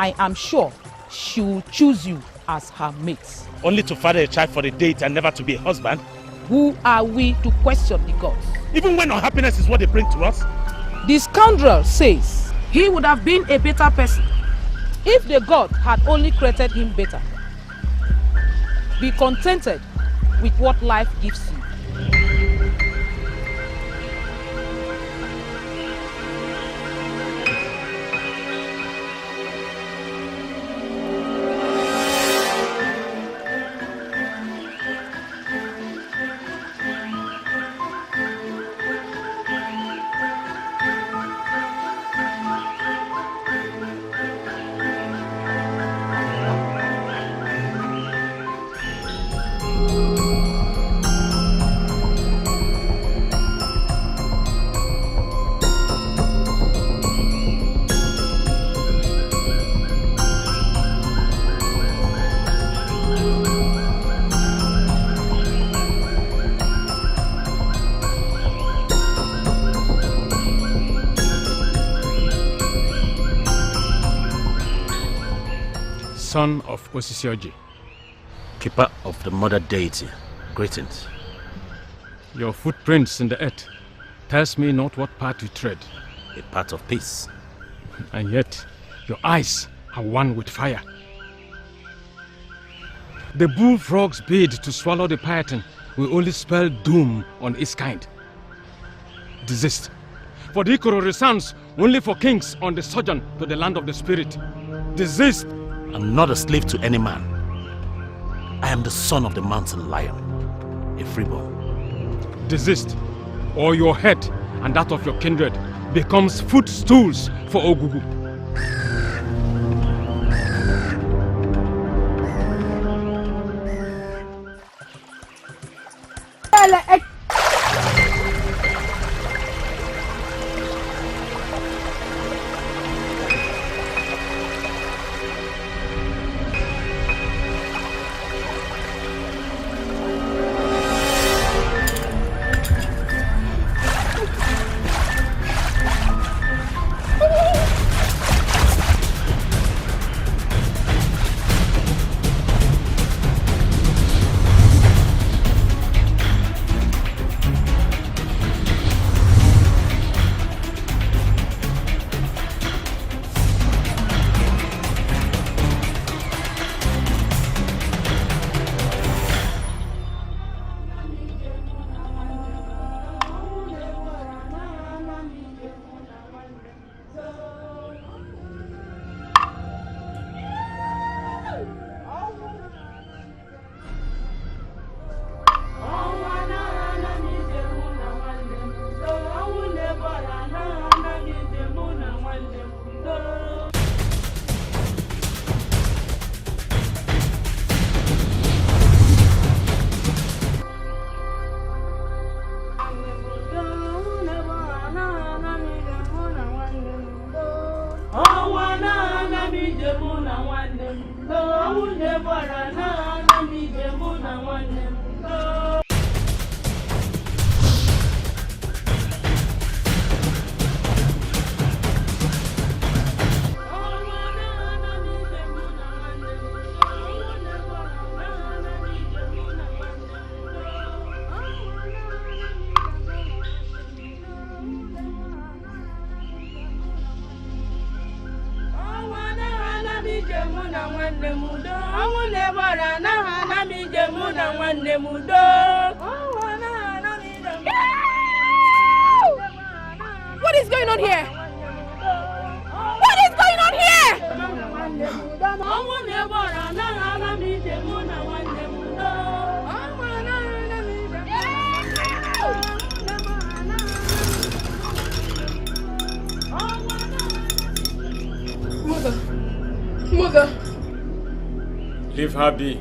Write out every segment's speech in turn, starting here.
I am sure she will choose you as her mate. Only to father a child for a date and never to be a husband? Who are we to question the gods? Even when unhappiness is what they bring to us? The scoundrel says he would have been a better person if the God had only created him better. Be contented with what life gives you. Son of Ozokwor, keeper of the mother deity, greetings. Your footprints in the earth tells me not what path you tread. A path of peace. And yet, your eyes are one with fire. The bullfrog's bid to swallow the python will only spell doom on its kind. Desist. For the Ikoro resounds only for kings on the sojourn to the land of the spirit. Desist. I'm not a slave to any man. I am the son of the mountain lion, a freeborn. Desist, or your head and that of your kindred becomes footstools for Ogugu. What is going on here? What is going on here? Mother. Leave her be.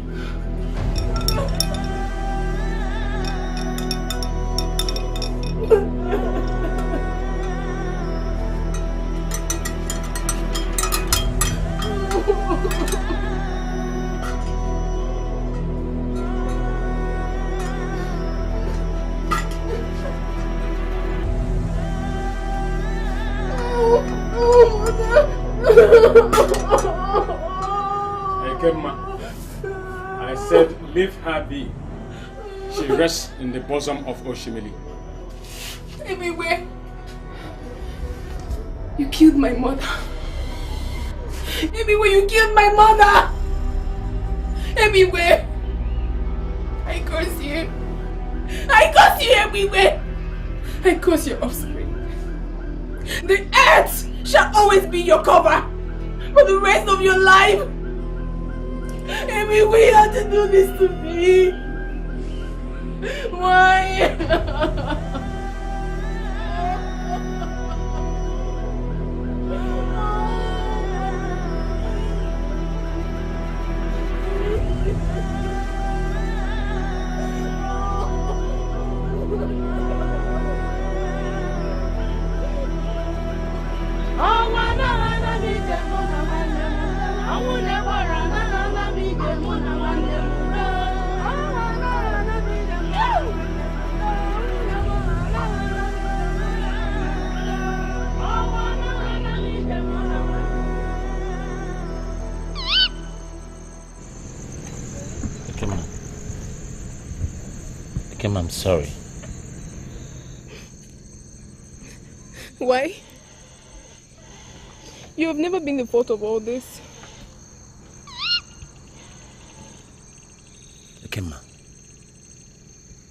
Leave her be. She rests in the bosom of Oshimili. Everywhere. You killed my mother. Everywhere you killed my mother. Everywhere. I curse you. I curse you everywhere. I curse your offspring. The earth shall always be your cover for the rest of your life. Everywhere you have to do this to me. Why? I'm sorry. Why? You have never been the fault of all this. Ekema,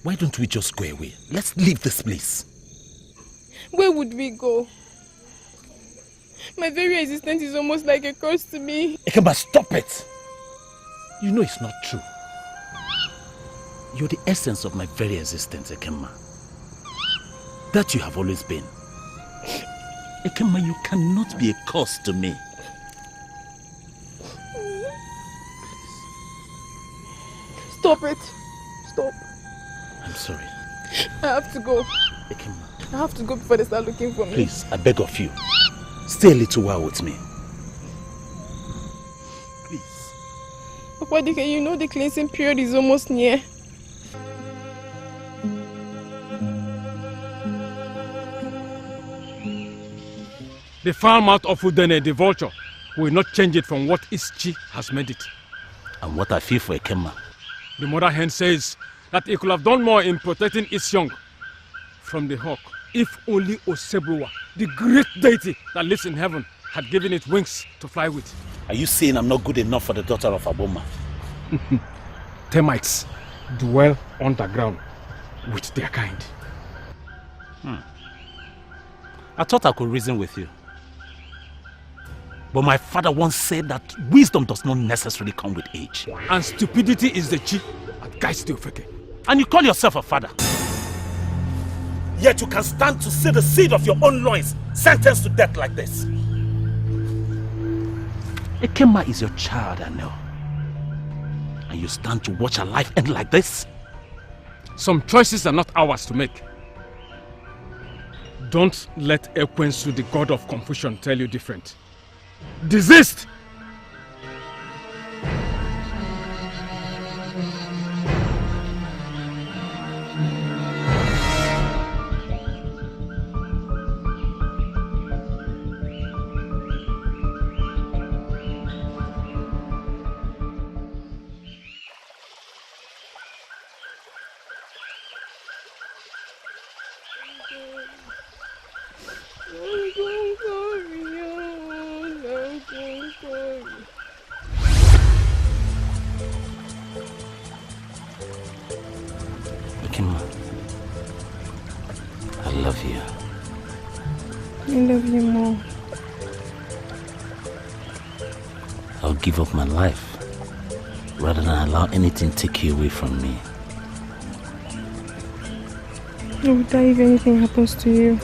why don't we just go away? Let's leave this place. Where would we go? My very existence is almost like a curse to me. Ekema, stop it! You know it's not true. You're the essence of my very existence, Ekema. That you have always been. Ekema, you cannot be a curse to me. Stop it. Stop. I'm sorry. I have to go. Ekema. I have to go before they start looking for me. Please, I beg of you. Stay a little while with me. Please. Papa Dike, you know the cleansing period is almost near. The foul mouth of Udene, the vulture, will not change it from what Ischi has made it. And what I feel for Ekema. The mother hen says that he could have done more in protecting its young from the hawk, if only Osebruwa, the great deity that lives in heaven, had given it wings to fly with. Are you saying I'm not good enough for the daughter of Aboma? Termites dwell underground with their kind. I thought I could reason with you. But my father once said that wisdom does not necessarily come with age. And stupidity is the chi that guides the Ofeke. And you call yourself a father. Yet you can stand to see the seed of your own loins sentenced to death like this. Ekema is your child, I know. And you stand to watch her life end like this? Some choices are not ours to make. Don't let Ekwensu, the god of confusion, tell you different. Desist! I love you. I love you more. I'll give up my life rather than allow anything to take you away from me. I would die if anything happens to you.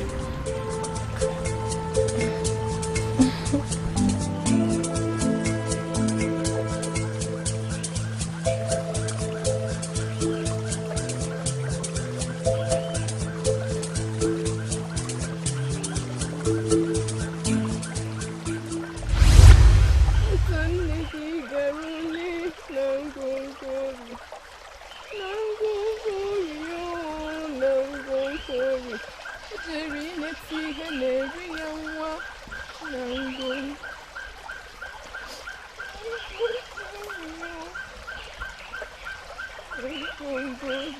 Oh, God.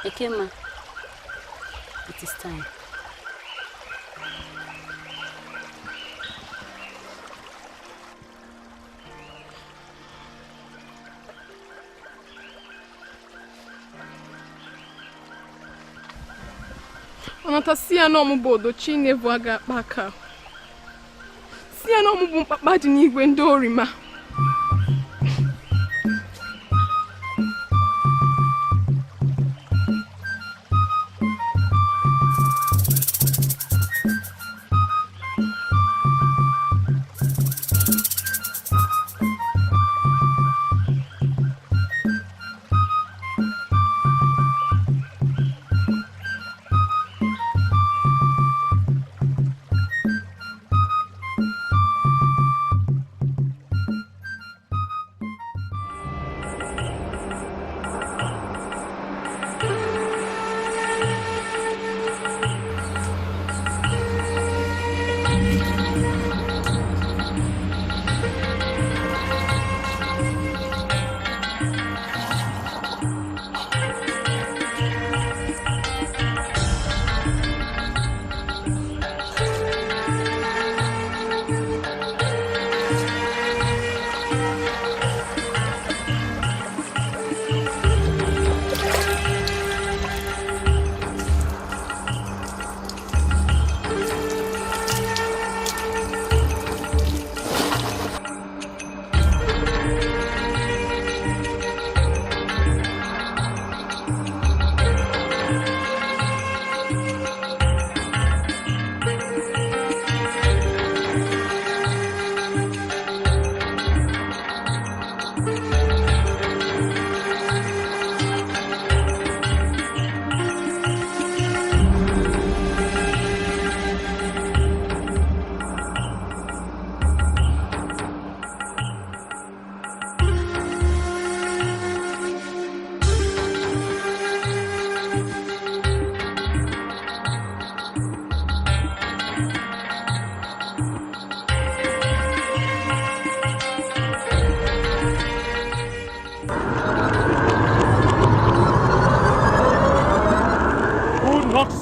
Ekema, it is time. Anatasia no mu bodo Chinevu aga baka. Sia no mu papa di n'igwe ndị orima.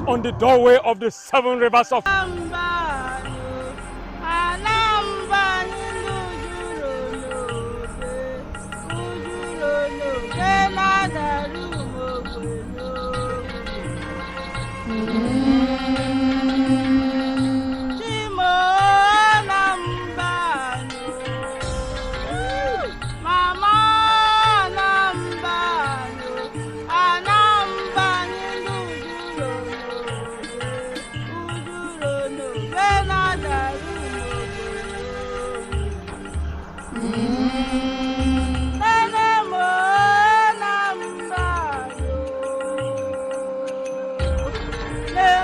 On the doorway of the 7 rivers of Hey!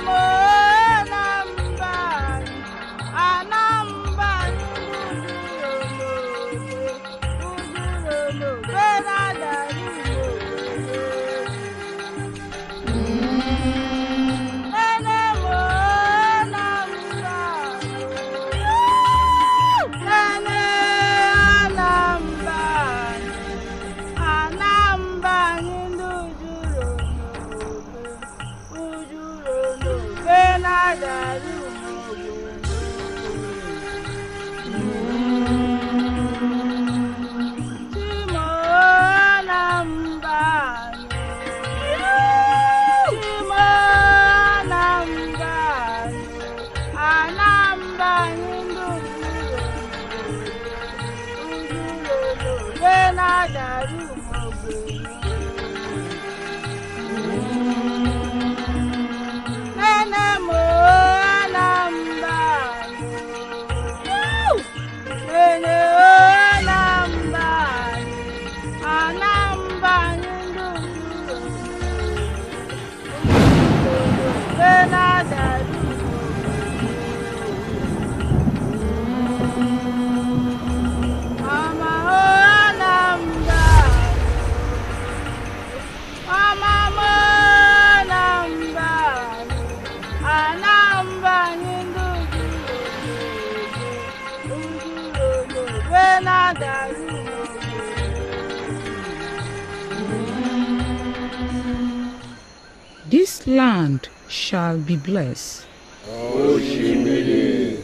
This land shall be blessed. Oshimiri.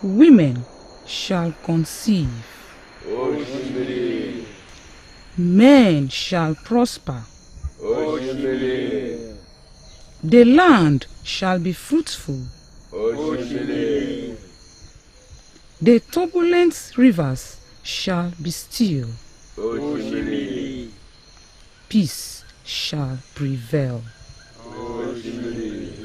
Women shall conceive. Oshimiri. Men shall prosper. Oshimiri. The land shall be fruitful. Oshimiri. The turbulent rivers shall be still. Oshimiri. Peace shall prevail. Oshimiri.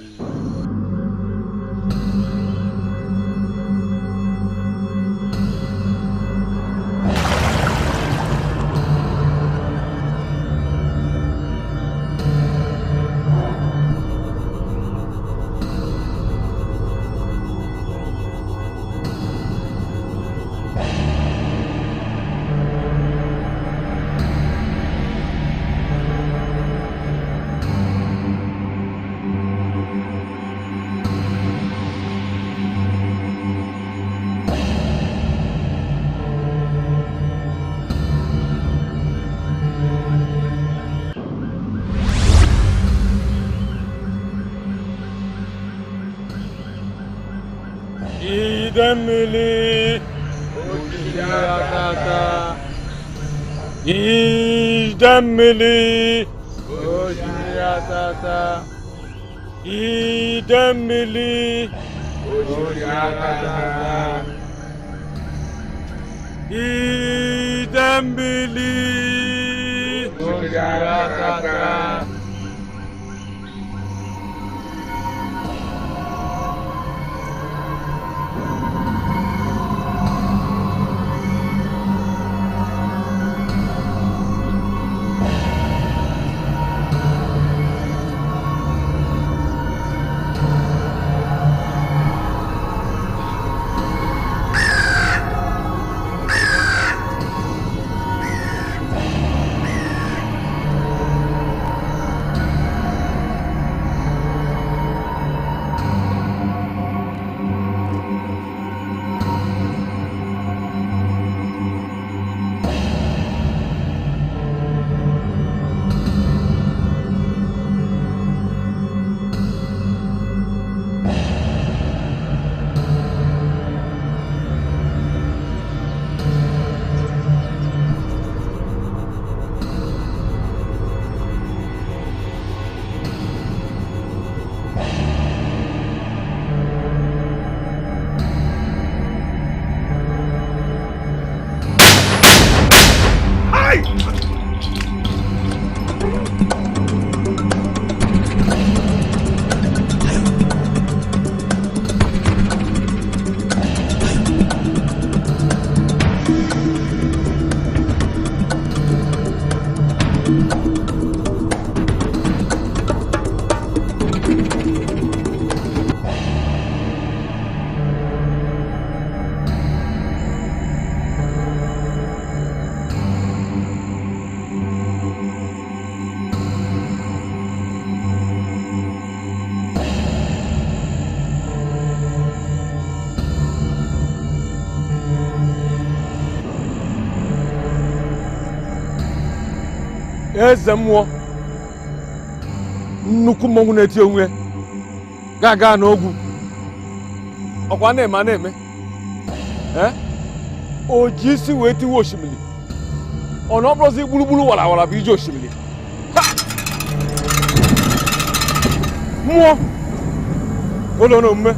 Idemili. Oshiyatata. Idemili. Oshiyatata. Idemili. Oshiyatata. Idemili. Oshiyatata. Eze mmụọ nnukwu mmọnwụ na-eti onwe ga-aga n'ogwu ọkwa na-eme na-eme o ji isi wee tiwe osimiri ọ na ọ bụrụzi gburugburu warawara bụ ije osimiri mmụọ ụlọ na omume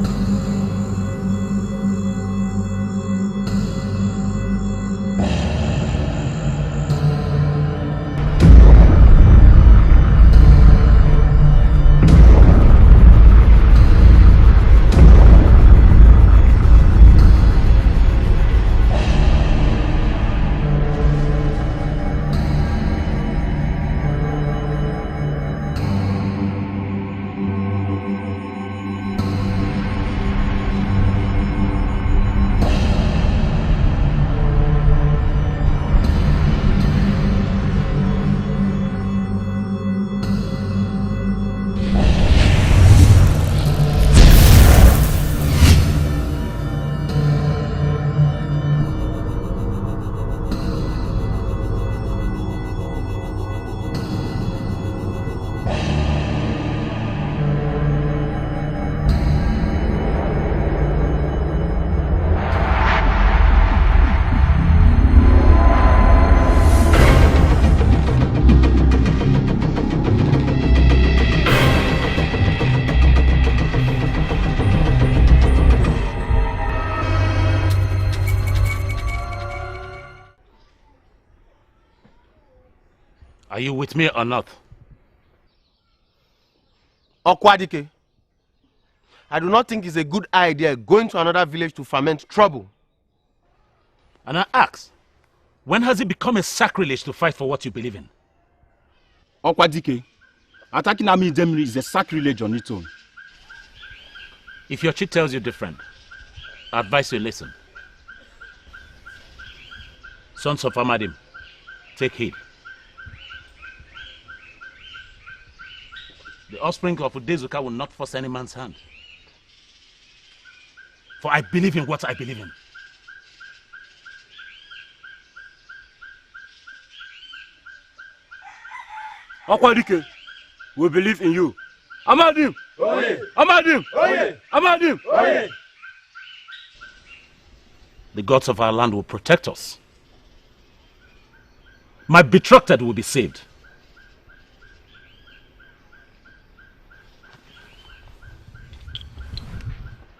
Are you with me or not? Okwadike, I do not think it's a good idea going to another village to ferment trouble. And I ask, when has it become a sacrilege to fight for what you believe in? Okwadike, attacking Ami Demri is a sacrilege on its own. If your chief tells you different, I advise you listen. Sons of Amadim, take heed. The offspring of Udezuka will not force any man's hand. For I believe in what I believe in. Okwadike, we believe in you. Amadim! Oye! Amadim! Oye! Amadim! Oye! The gods of our land will protect us. My betrothed will be saved.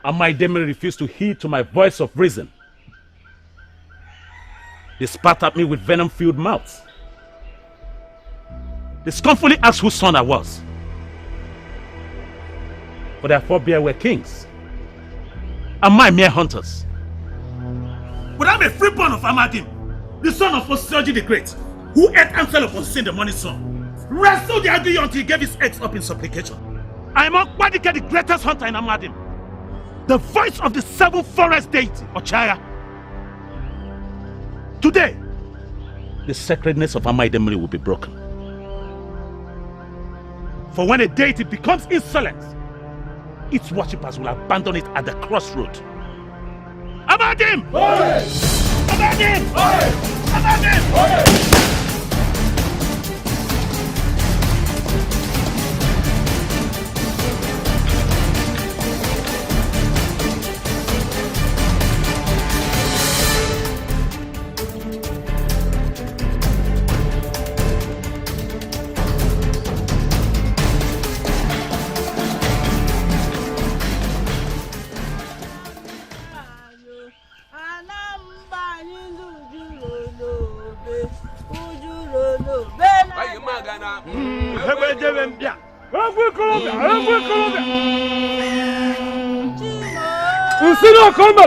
And my demon refused to heed to my voice of reason. They spat at me with venom-filled mouths. They scornfully asked whose son I was. For their forebears were kings, and my mere hunters. But I'm a freeborn of Amadim, the son of Ozokwor the Great, who ate and fell upon sin the morning sun, wrestled the ugly until he gave his eggs up in supplication. I am Okwadike, the greatest hunter in Amadim, the voice of the seven forest deity, Ochaya. Today, the sacredness of Amaidemri will be broken. For when a deity becomes insolent, its worshippers will abandon it at the crossroad. Amadim! Amadim! Amadim! Usino Kombo!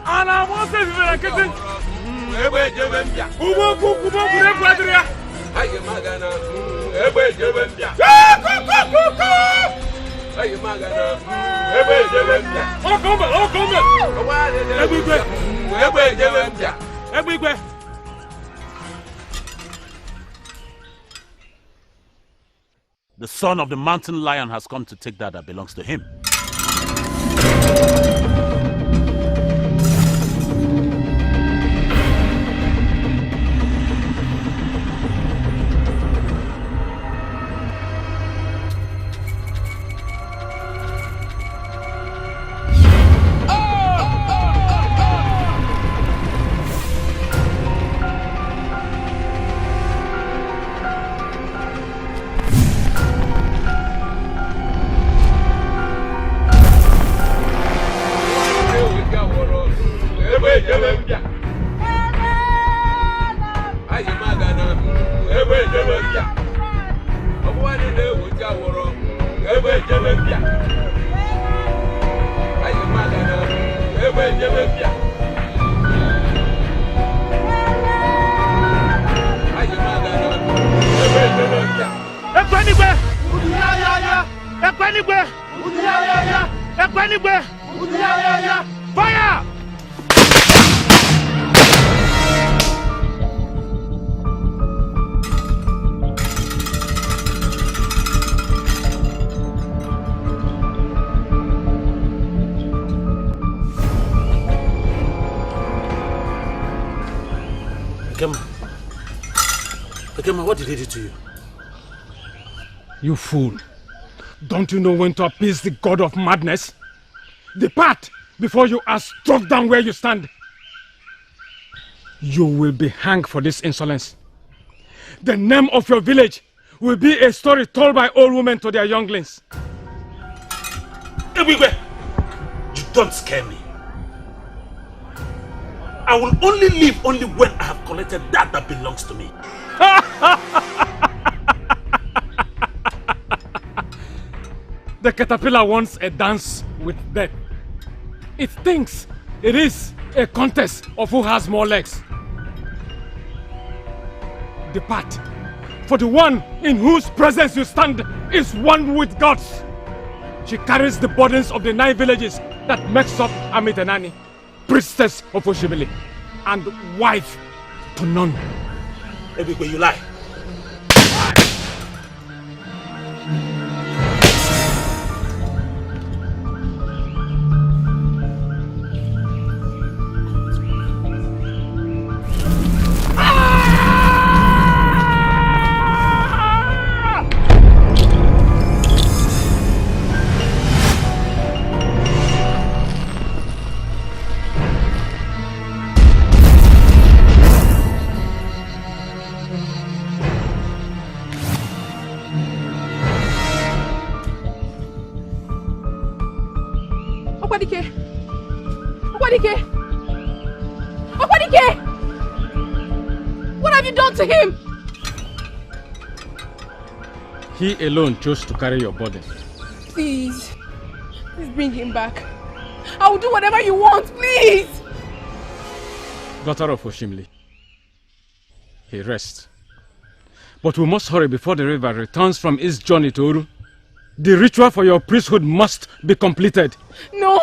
And I want to say, The son of the mountain lion has come to take that belongs to him. Fire! Ekema, what did he do to you? You fool. Don't you know when to appease the god of madness? Depart before you are struck down where you stand. You will be hanged for this insolence. The name of your village will be a story told by old women to their younglings. Ebigwe, you don't scare me. I will only leave only when I have collected that belongs to me. The caterpillar wants a dance with death. It thinks it is a contest of who has more legs. Depart, for the one in whose presence you stand is one with gods. She carries the burdens of the 9 villages that makes up Amitenani, priestess of Oshimili, and wife to none. Ebigwe, you lie. What have you done to him? He alone chose to carry your burden. Please bring him back. I will do whatever you want, please. Daughter of Oshimili, he rests. But we must hurry before the river returns from its journey to Uru. The ritual for your priesthood must be completed. No!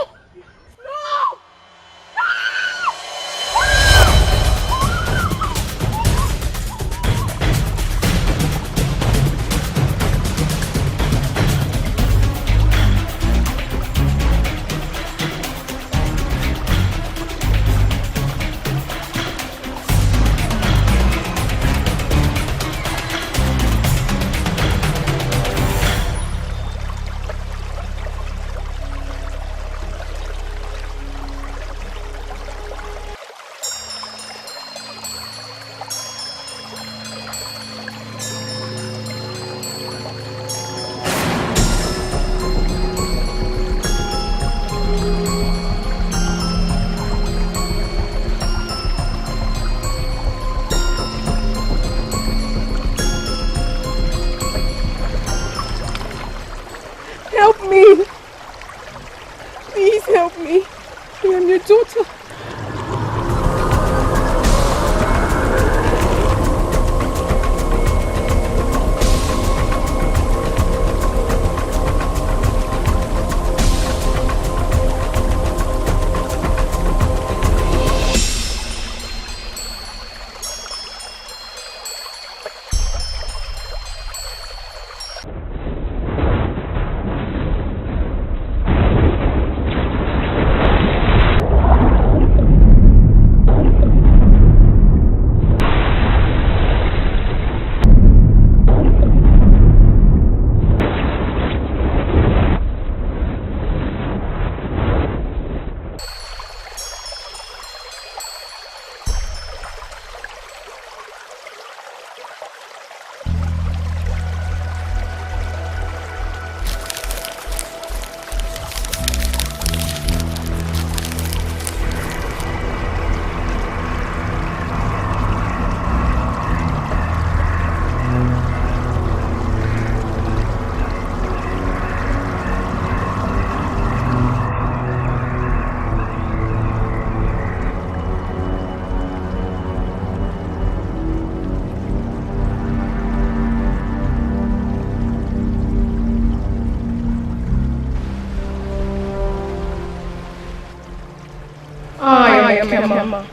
Ekema,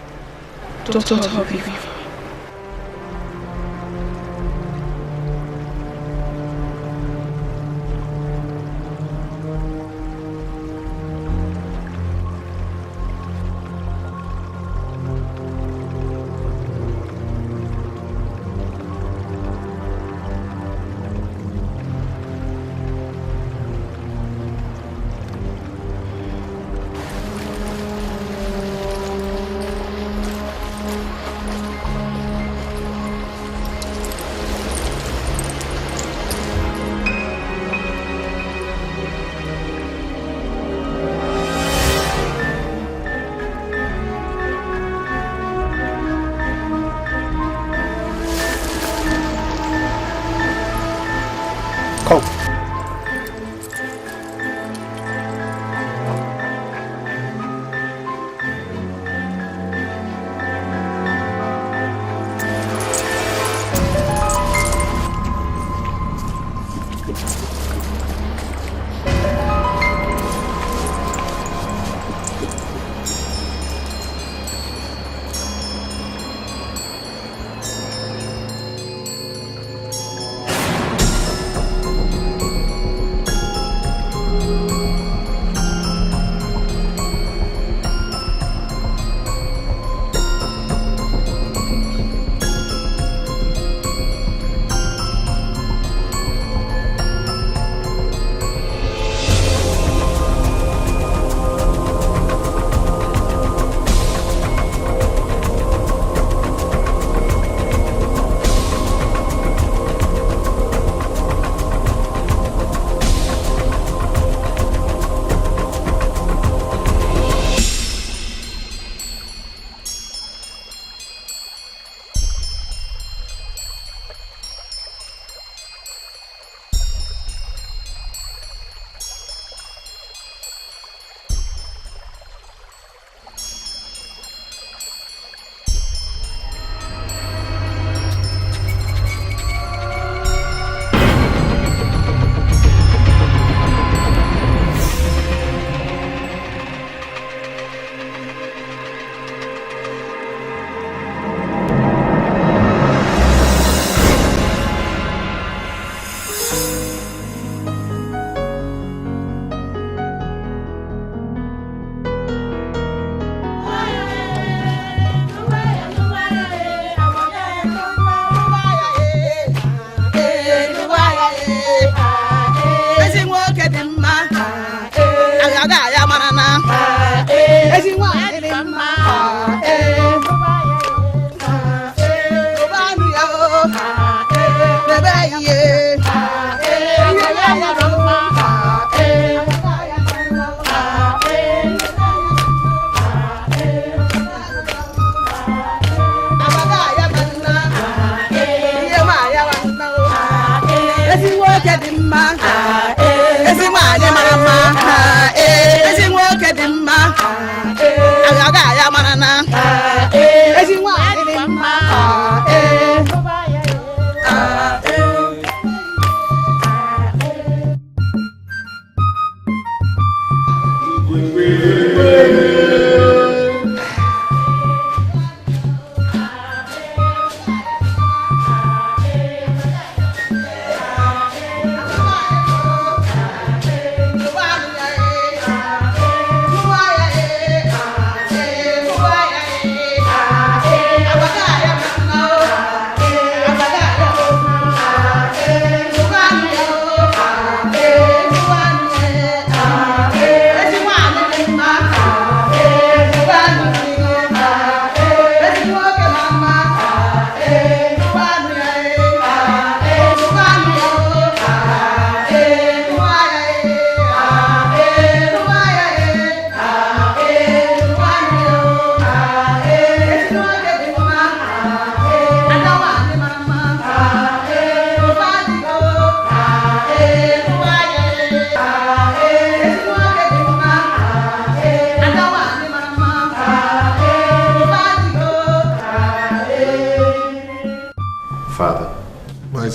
daughter of Viva.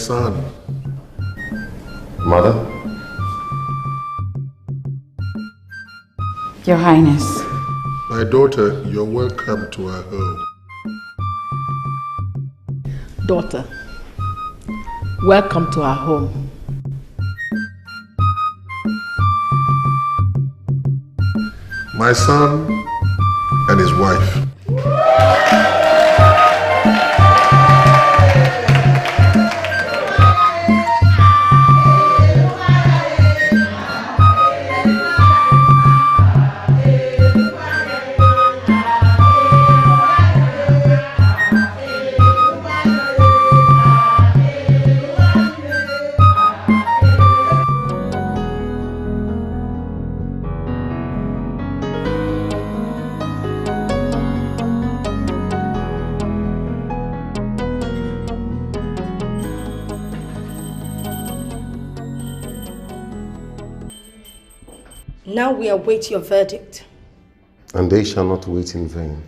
son. Mother? Your Highness, My daughter, you're welcome to our home. Daughter, welcome to our home. My son and his wife. Now we await your verdict. And they shall not wait in vain.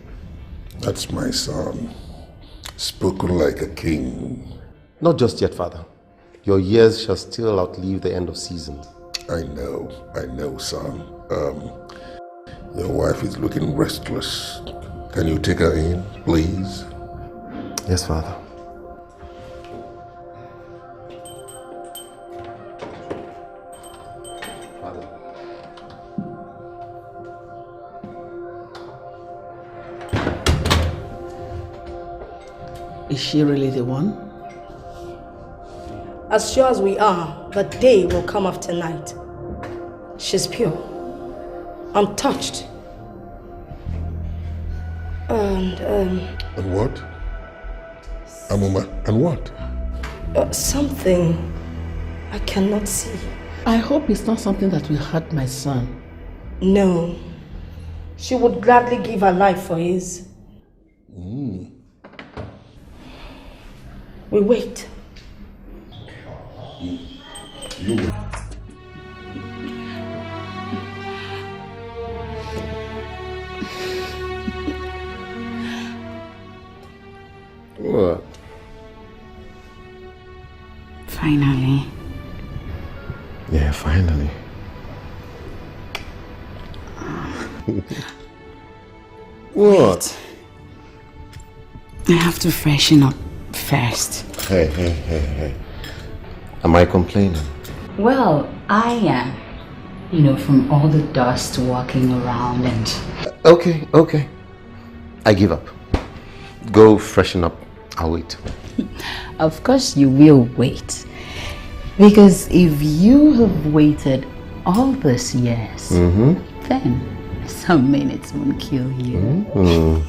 That's my son, spoken like a king. Not just yet, Father. Your years shall still outlive the end of season. I know, son. Your wife is looking restless. Can you take her in, please? Yes, Father. Is she really the one? As sure as we are, the day will come after night. She's pure, untouched. And what? Amuma, and what? Something I cannot see. I hope it's not something that will hurt my son. No. She would gladly give her life for his. We wait. You wait. What? Finally. Yeah, finally. What? I have to freshen up first. Hey. Am I complaining? Well, I am. You know, from all the dust walking around and... Okay. I give up. Go freshen up. I'll wait. Of course you will wait. Because if you have waited all these years, then some minutes won't kill you.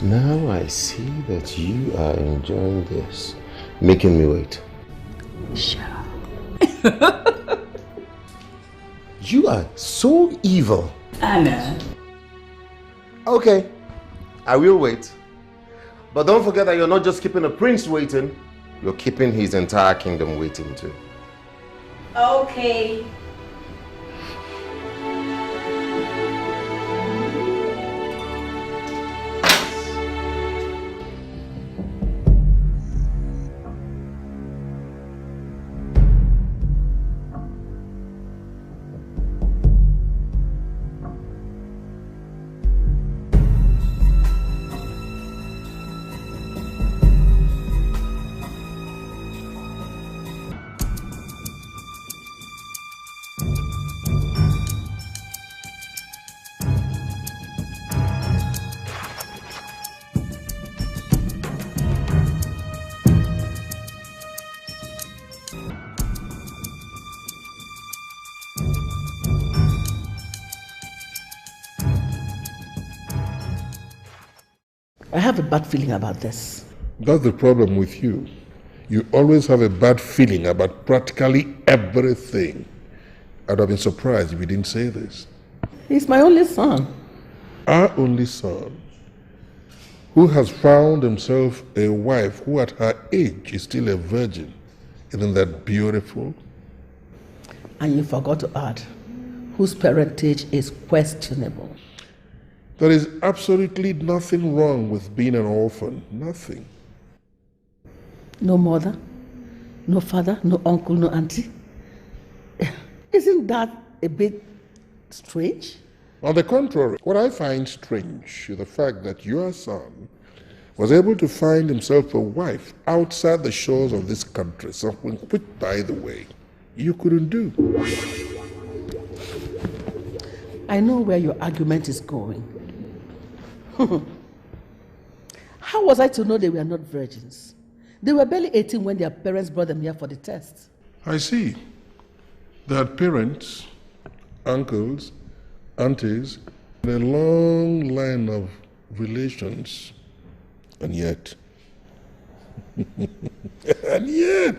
Now I see that you are enjoying this. Making me wait. Sure. You are so evil. Anna. Okay, I will wait. But don't forget that you're not just keeping a prince waiting, you're keeping his entire kingdom waiting too. Okay. I have a bad feeling about this. That's the problem with you. You always have a bad feeling about practically everything. I'd have been surprised if you didn't say this. He's my only son. Our only son, who has found himself a wife who at her age is still a virgin. Isn't that beautiful? And you forgot to add, whose parentage is questionable. There is absolutely nothing wrong with being an orphan. Nothing. No mother, no father, no uncle, no auntie. Isn't that a bit strange? On the contrary, what I find strange is the fact that your son was able to find himself a wife outside the shores of this country, something which, by the way, you couldn't do. I know where your argument is going. How was I to know they were not virgins? They were barely 18 when their parents brought them here for the test. I see. They had parents, uncles, aunties, and a long line of relations. And yet, and yet,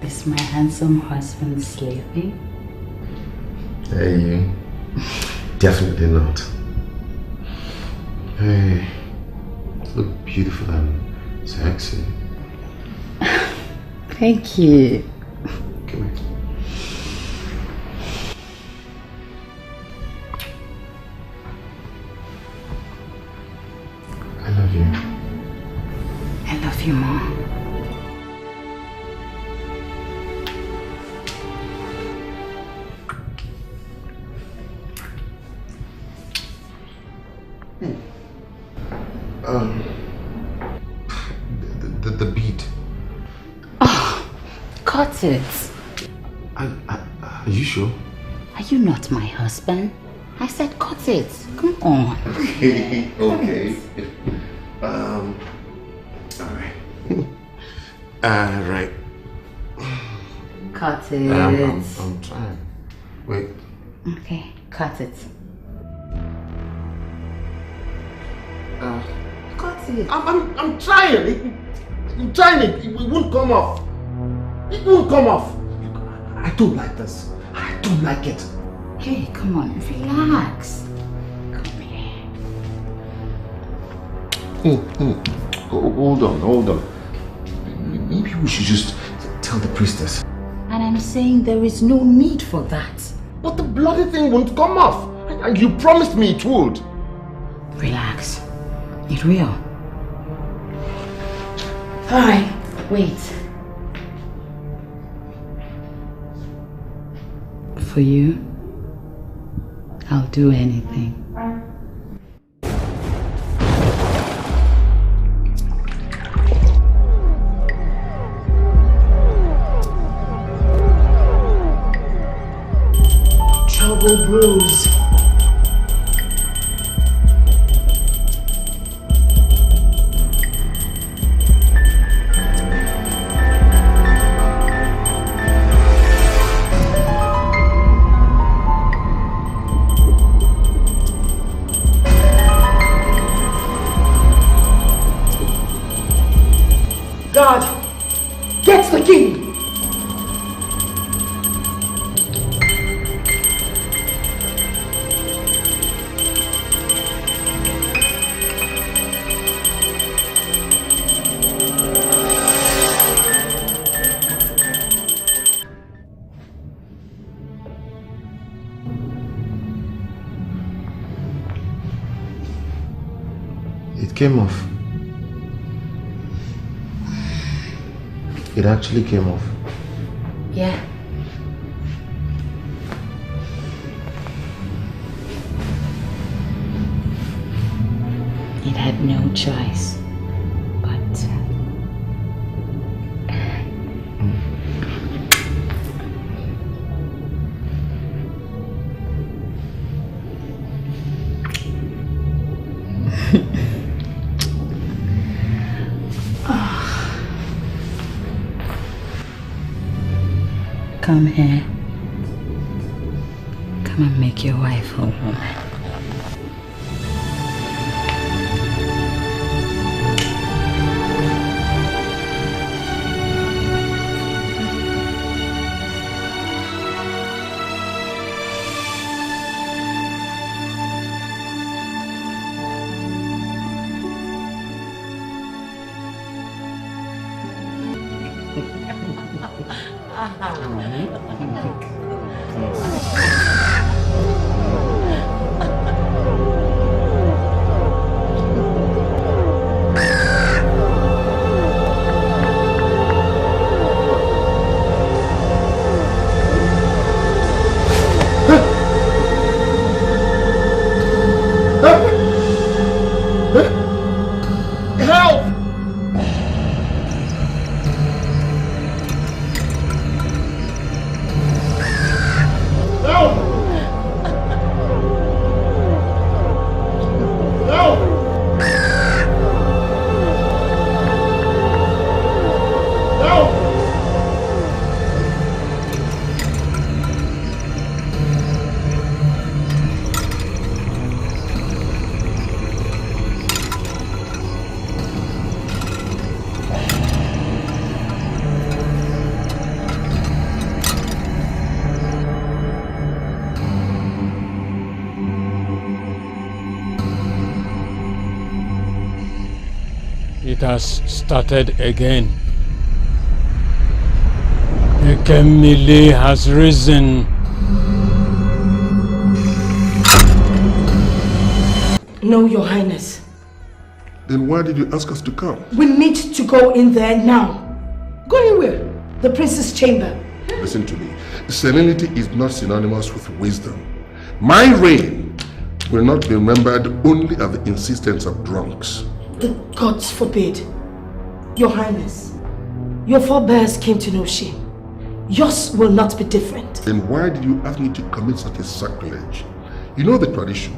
Is my handsome husband sleeping? Hey, you. Definitely not. Hey, you look beautiful and sexy. Thank you. Come here. I love you. I love you more. The beat. Oh, cut it. Are you sure? Are you not my husband? I said cut it. Come on. Okay, okay. Alright. Right. Cut it. I'm trying. Wait. Okay, cut it. Cut it. I'm trying. I'm trying it. It won't come off. It won't come off. I don't like this. I don't like it. Hey, come on, relax. Come here. Hold on. Maybe we should just tell the priestess. And I'm saying there is no need for that. But the bloody thing won't come off. And you promised me it would. Relax. It will. Alright, wait. For you, I'll do anything. Trouble brews. God, get the king! It came off. It actually came off. Yeah. It had no choice, but come here. Come and make your wife a woman. It has started again. Ekemili has risen. No, Your Highness. Then why did you ask us to come? We need to go in there now. Going where? The prince's chamber. Listen to me. Senility is not synonymous with wisdom. My reign will not be remembered only at the insistence of drunks. The gods forbid. Your Highness, your forebears came to no shame. Yours will not be different. Then why did you ask me to commit such a sacrilege? You know the tradition.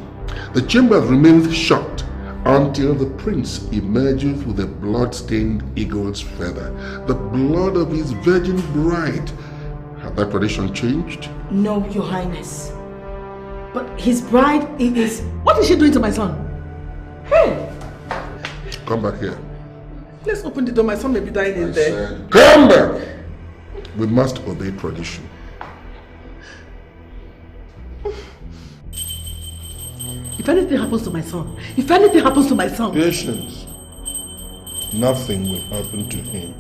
The chamber remains shut until the prince emerges with a blood-stained eagle's feather, the blood of his virgin bride. Has that tradition changed? No, Your Highness. But his bride is... What is she doing to my son? Hey! Come back here. Let's open the door. My son may be dying in there. Come back! We must obey tradition. If anything happens to my son, Patience. Nothing will happen to him.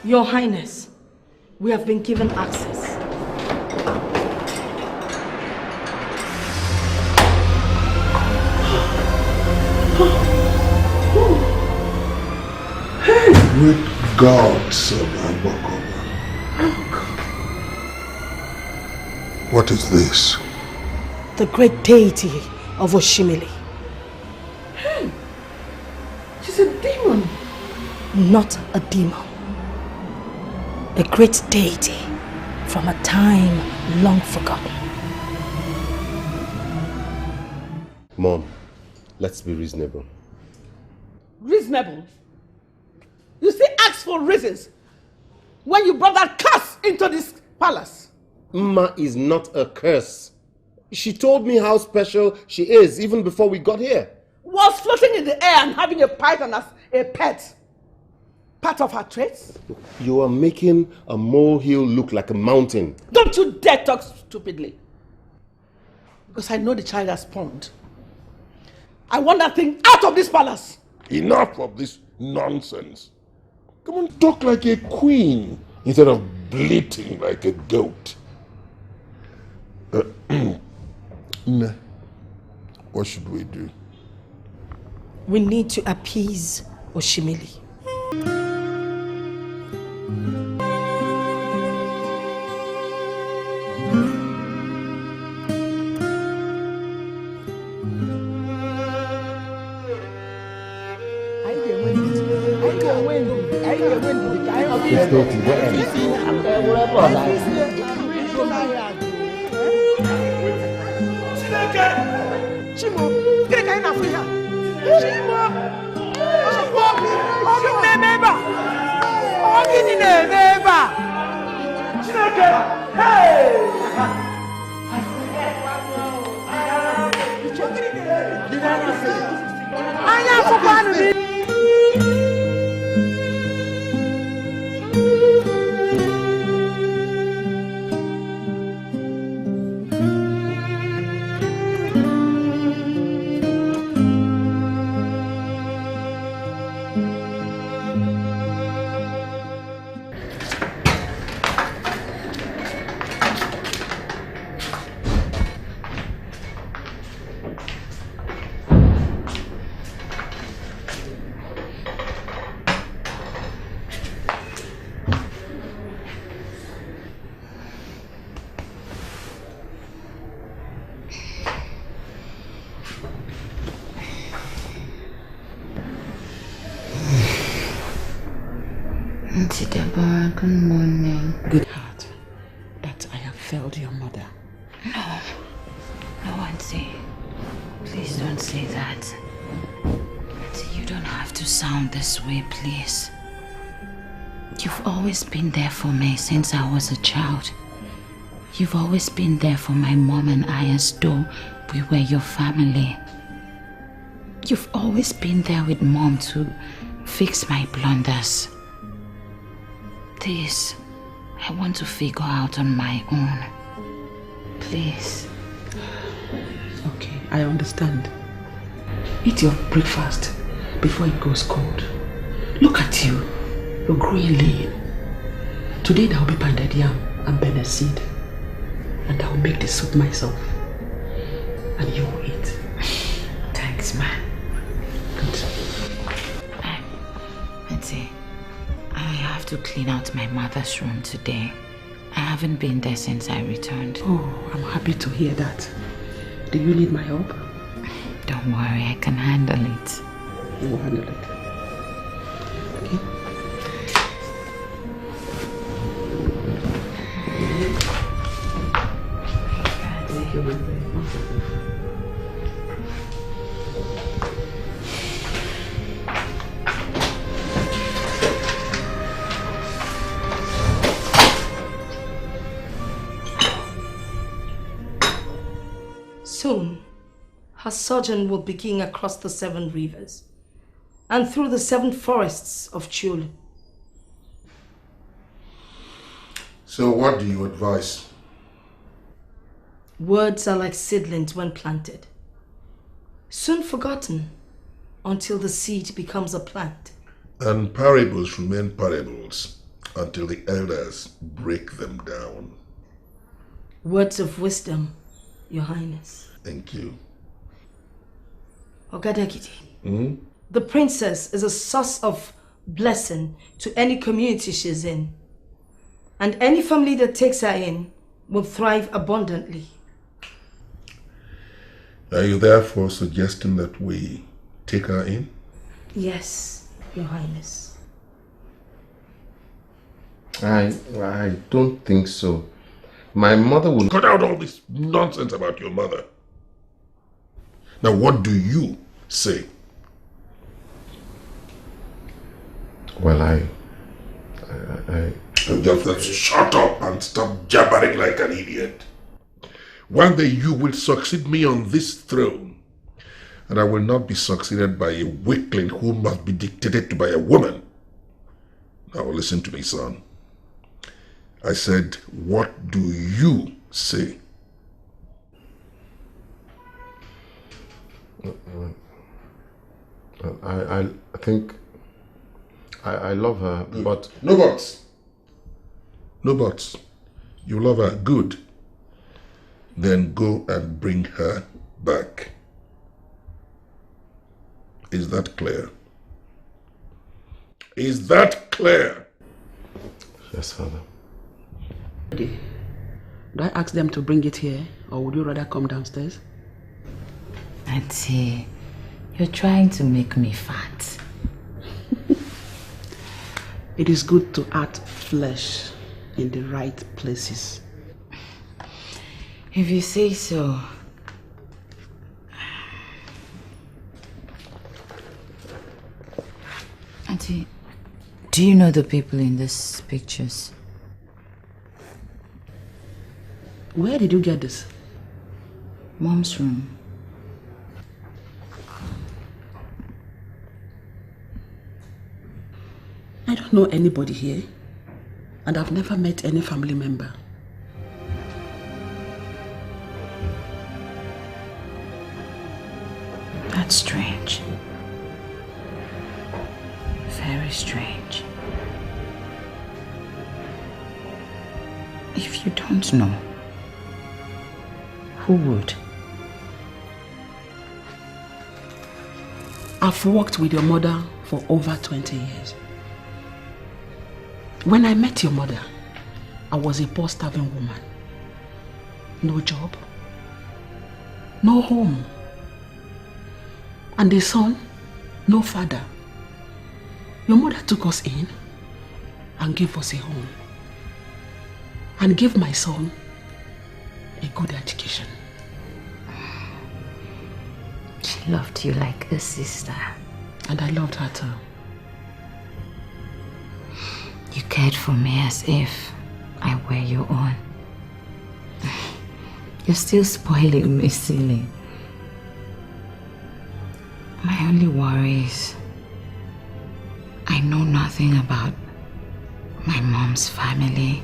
Your Highness, we have been given access. Great gods of Ozokwor. What is this? The great deity of Oshimili. She's a demon. Not a demon. A great deity from a time long forgotten. Mom, let's be reasonable. Reasonable? You still ask for reasons when you brought that curse into this palace. Mma is not a curse. She told me how special she is even before we got here. Was floating in the air and having a python as a pet part of her traits? You are making a molehill look like a mountain. Don't you dare talk stupidly. Because I know the child has spawned. I want that thing out of this palace. Enough of this nonsense. Come on, talk like a queen instead of bleating like a goat. Nah. What should we do? We need to appease Oshimili. to stay to the end. Chimo, get a kind of here. Auntie Deborah, good morning. Good heart that I have failed your mother. No, Auntie. Please don't say that. Auntie, you don't have to sound this way, please. You've always been there for me since I was a child. You've always been there for my mom and I as though we were your family. You've always been there with Mom to fix my blunders. This, I want to figure out on my own. Please. Okay, I understand. Eat your breakfast before it goes cold. Look at you. You're growing lean. Today there will be pounded yam and bene seed. And I will make the soup myself. And you will eat. Thanks, man. Good. Auntie, I have to clean out my mother's room today. I haven't been there since I returned. Oh, I'm happy to hear that. Do you need my help? Don't worry, I can handle it. You will handle it. Okay? Thank you, my friend. Soon, her sojourn will begin across the 7 rivers and through the 7 forests of Chul. So what do you advise? Words are like seedlings when planted, soon forgotten until the seed becomes a plant. And parables remain parables until the elders break them down. Words of wisdom, Your Highness. Thank you. Ogadagidi. The princess is a source of blessing to any community she's in. And any family that takes her in will thrive abundantly. Are you therefore suggesting that we take her in? Yes, Your Highness. I don't think so. My mother will... Cut out all this nonsense about your mother. Now what do you say? Well, I Just shut up and stop jabbering like an idiot. One day you will succeed me on this throne, and I will not be succeeded by a weakling who must be dictated to by a woman. Now listen to me, son. I said, what do you say? I think I love her, but... No buts. No buts. You love her, good. Then go and bring her back. Is that clear? Is that clear? Yes, Father. Do I ask them to bring it here, or would you rather come downstairs? Auntie, you're trying to make me fat. It is good to add flesh in the right places. If you say so. Auntie, do you know the people in these pictures? Where did you get this? Mom's room. I don't know anybody here, and I've never met any family member. That's strange. Very strange. If you don't know, who would? I've worked with your mother for over 20 years. When I met your mother, I was a poor starving woman. No job, no home, and a son, no father. Your mother took us in and gave us a home and gave my son a good education. She loved you like a sister. And I loved her too. You cared for me as if I were your own. You're still spoiling me, silly. My only worry is I know nothing about my mom's family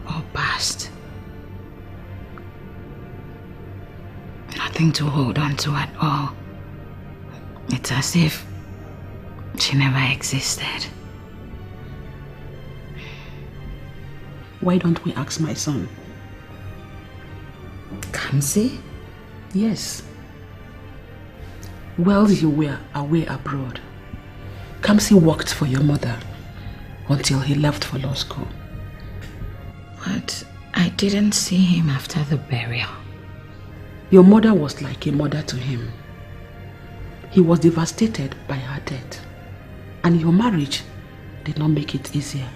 or past. Nothing to hold on to at all. It's as if she never existed. Why don't we ask my son? Kamsi? Yes. While you were away abroad, Kamsi worked for your mother until he left for law school. But I didn't see him after the burial. Your mother was like a mother to him. He was devastated by her death, and your marriage did not make it easier.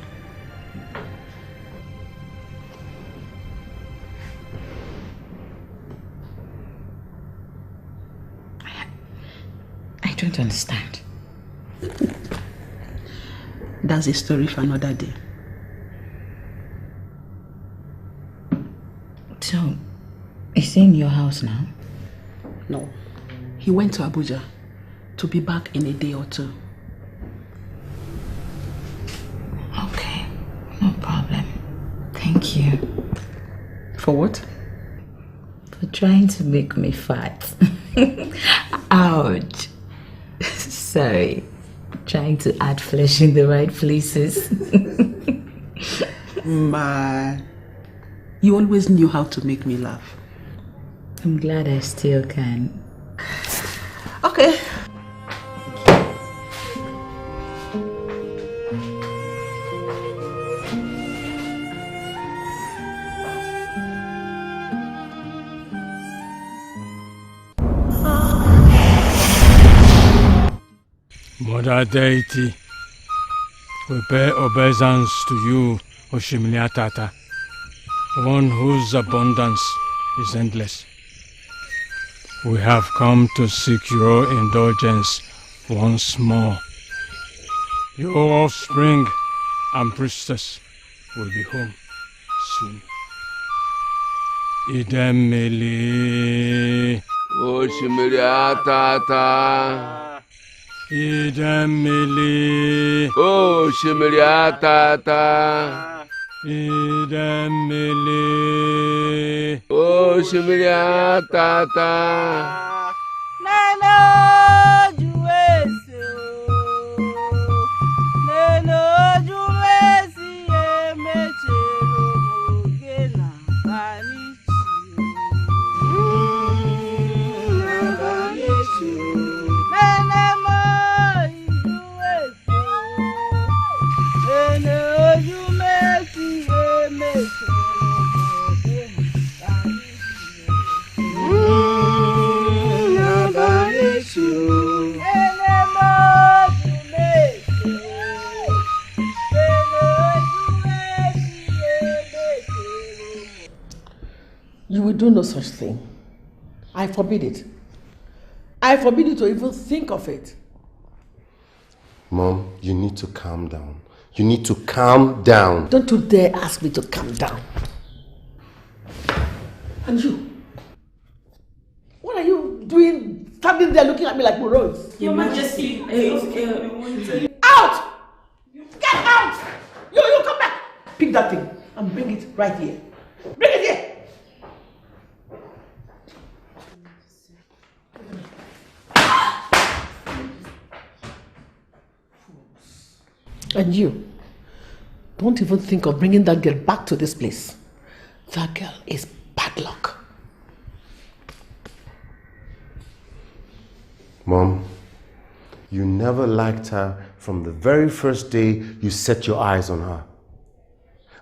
I don't understand. That's a story for another day. So, is he in your house now? No. He went to Abuja to be back in a day or two. Okay, no problem. Thank you. For what? For trying to make me fat. Ouch. Sorry. Trying to add flesh in the right places. You always knew how to make me laugh. I'm glad I still can. Okay. Mother Deity, we pay obeisance to you, Oshimliatata, one whose abundance is endless. We have come to seek your indulgence once more. Your offspring and priestess will be home soon. Idemili. Oshimliatata. Idemili. Oshimliatata. Idemili. Oshimliatata. Neno juwese Neno juwese emechero mogena banichi Nene mo juwese Neno juwese emechero mogena You will do no such thing. I forbid it. I forbid you to even think of it. Mom, you need to calm down. You need to calm down. Don't you dare ask me to calm down. And you? What are you doing standing there looking at me like morons? Your Majesty. Out! Get out! You come back! Pick that thing and bring it right here. Bring it here! And you, don't even think of bringing that girl back to this place. That girl is bad luck. Mom, you never liked her from the very first day you set your eyes on her.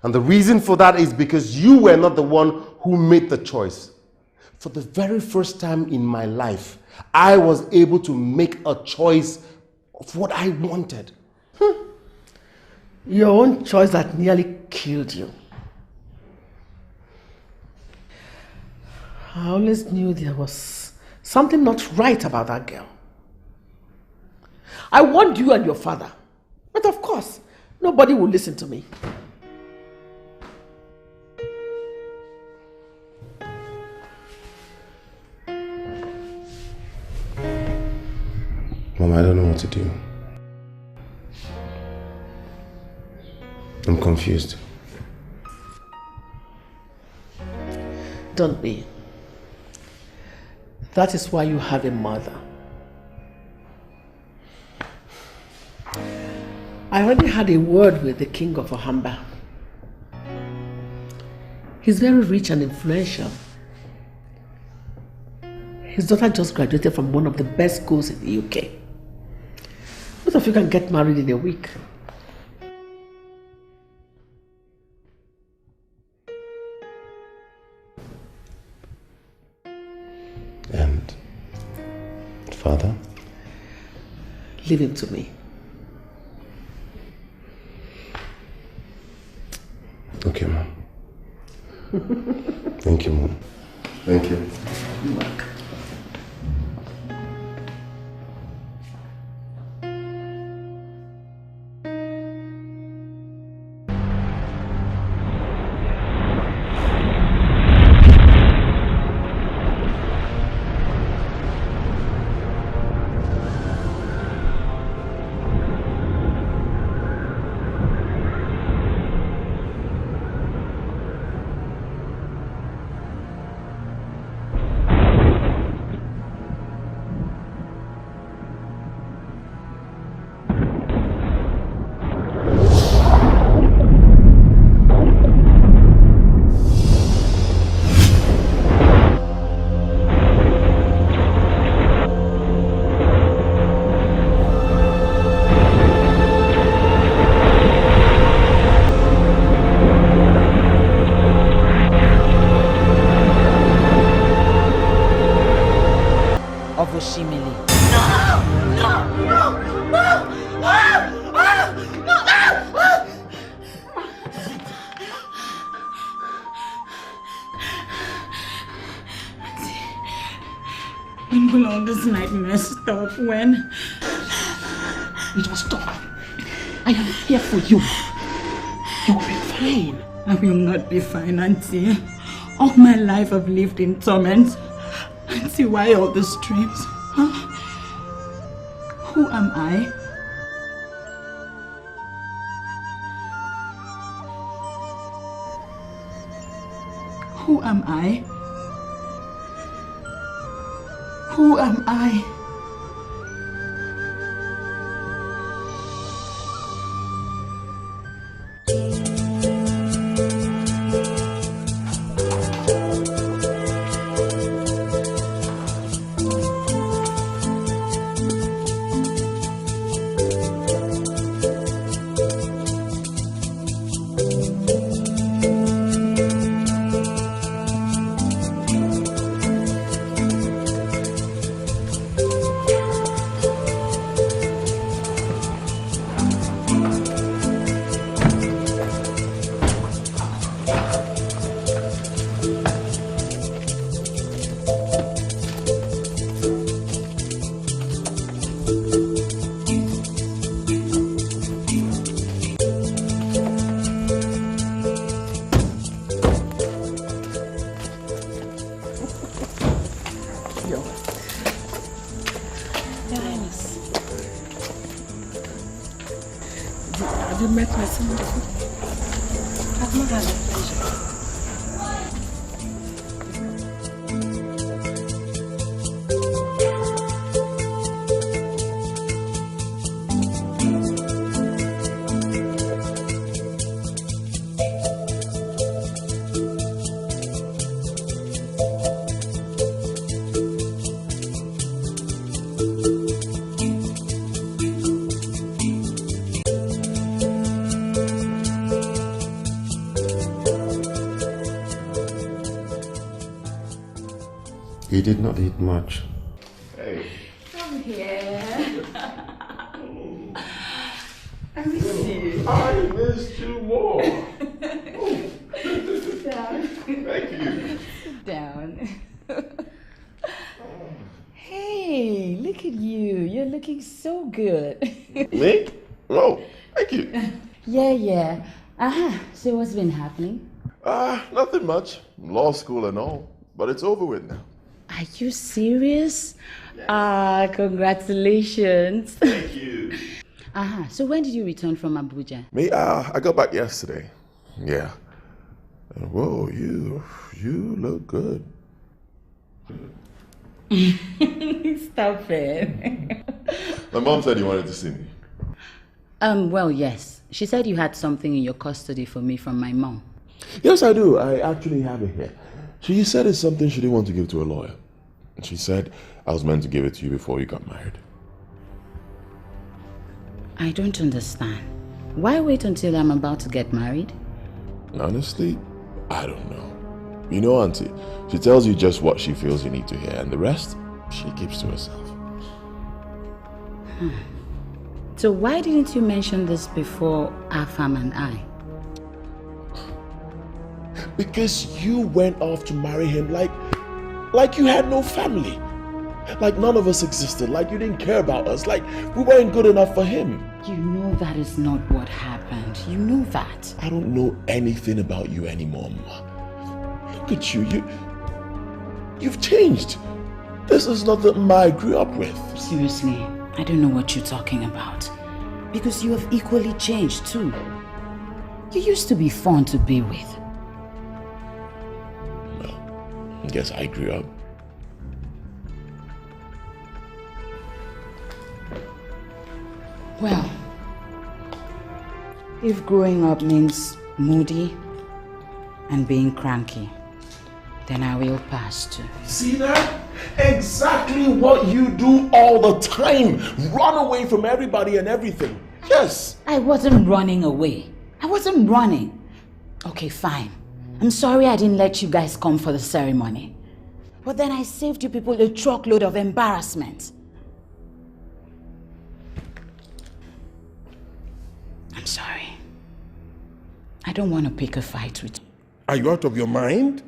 And the reason for that is because you were not the one who made the choice. For the very first time in my life, I was able to make a choice of what I wanted. Your own choice that nearly killed you. I always knew there was something not right about that girl. I warned you and your father, but of course, nobody will listen to me. Mom, I don't know what to do. I'm confused. Don't be. That is why you have a mother. I already had a word with the king of Ohamba. He's very rich and influential. His daughter just graduated from one of the best schools in the UK. Both of you can get married in a week. And father? Leave him to me. Okay, Mom. Thank you, Mom. Thank you. You're welcome. When will all this nightmare stop? When? It will stop. I am here for you. You will be fine. I will not be fine, Auntie. All my life I've lived in torment. Auntie, why all these dreams? Huh? Who am I? Who am I? Who am I? I've not had the pleasure. He did not eat much. Hey. Come here. I miss you. I missed you more. Sit down. Thank you. Sit down. Hey, look at you. You're looking so good. Me? Oh, thank you. Yeah. So what's been happening? Nothing much. Law school and all. But it's over with now. Are you serious? Congratulations. Thank you. So when did you return from Abuja? Me? I got back yesterday. Yeah. Whoa, you look good. Stop it. My mom said you wanted to see me. Well, yes. She said you had something in your custody for me from my mom. Yes, I do. I actually have it here. She said it's something she didn't want to give to a lawyer. And she said I was meant to give it to you before you got married. I don't understand. Why wait until I'm about to get married? Honestly, I don't know. You know, Auntie, she tells you just what she feels you need to hear, and the rest, she keeps to herself. So why didn't you mention this before Afam and I? Because you went off to marry him like you had no family. Like none of us existed. Like you didn't care about us. Like we weren't good enough for him. You know that is not what happened. You know that. I don't know anything about you anymore, Ma. Look at you. You've changed. This is not the Ma I grew up with. Seriously, I don't know what you're talking about. Because you have equally changed too. You used to be fun to be with. I guess I grew up. Well, if growing up means moody and being cranky, then I will pass too. See that? Exactly what you do all the time. Run away from everybody and everything. Yes. I wasn't running away. I wasn't running. Okay, fine. I'm sorry I didn't let you guys come for the ceremony. But then I saved you people a truckload of embarrassment. I'm sorry. I don't want to pick a fight with you. Are you out of your mind?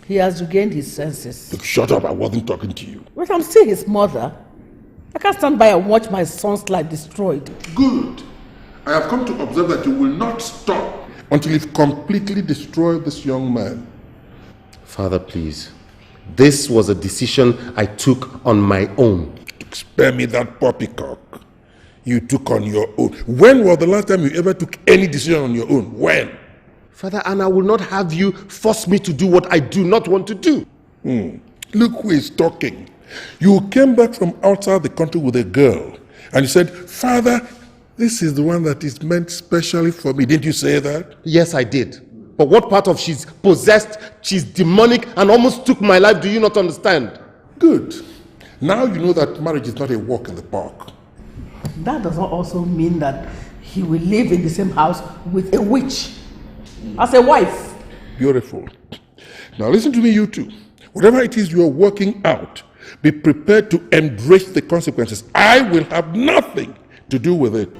He has regained his senses. Look, shut up, I wasn't talking to you. But I'm still his mother. I can't stand by and watch my son's life destroyed. Good. I have come to observe that you will not stop until you've completely destroyed this young man. Father, please. This was a decision I took on my own. Spare me that poppycock you took on your own. When was the last time you ever took any decision on your own? When? Father, and I will not have you force me to do what I do not want to do. Look who is talking. You came back from outside the country with a girl and you said, Father, this is the one that is meant specially for me. Didn't you say that? Yes, I did. But what part of she's possessed, she's demonic and almost took my life, do you not understand? Good. Now you know that marriage is not a walk in the park. That does not also mean that he will live in the same house with a witch as a wife. Beautiful. Now listen to me, you two. Whatever it is you are working out, be prepared to embrace the consequences. I will have nothing to do with it.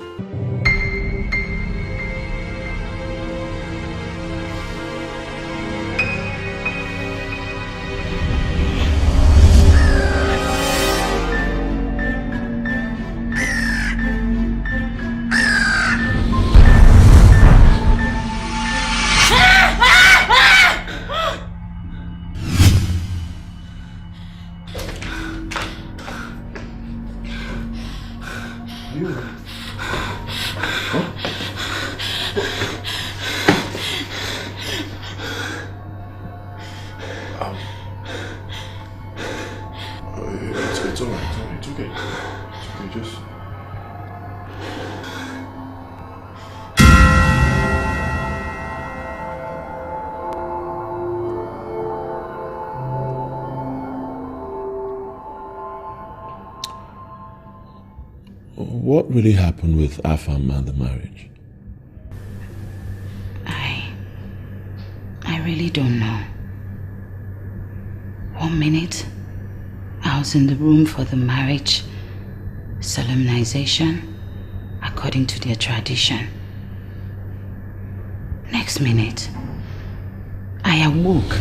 It's alright, it's okay. It's okay, just... What really happened with Afam and the marriage? I really don't know. 1 minute, I was in the room for the marriage solemnization according to their tradition. Next minute, I awoke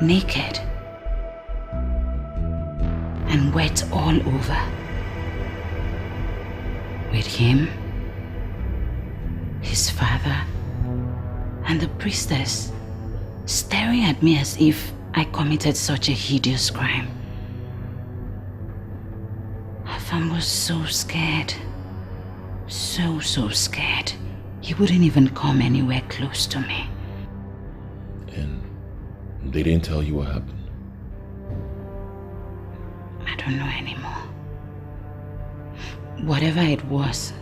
naked and wet all over, with him, his father, and the priestess staring at me as if I committed such a hideous crime. Afam was so scared, so scared. He wouldn't even come anywhere close to me. And they didn't tell you what happened? I don't know anymore. Whatever it was,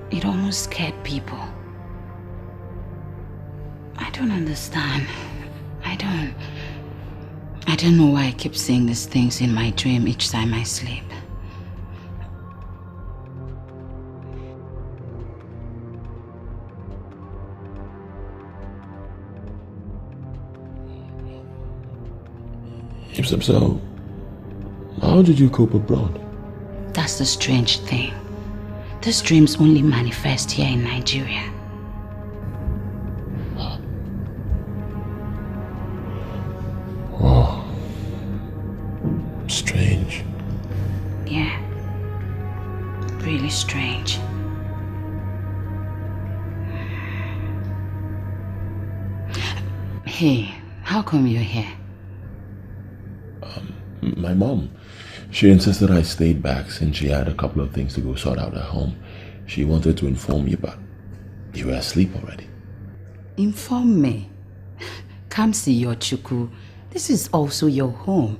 it almost scared people. I don't understand. I don't know why I keep seeing these things in my dream each time I sleep. So, how did you cope abroad? That's the strange thing. These dreams only manifest here in Nigeria. Oh, strange. Yeah, really strange. Hey, how come you're here? My mom, she insisted I stayed back since she had a couple of things to go sort out at home. She wanted to inform you, but you were asleep already. Inform me. Come see your Chuku. This is also your home.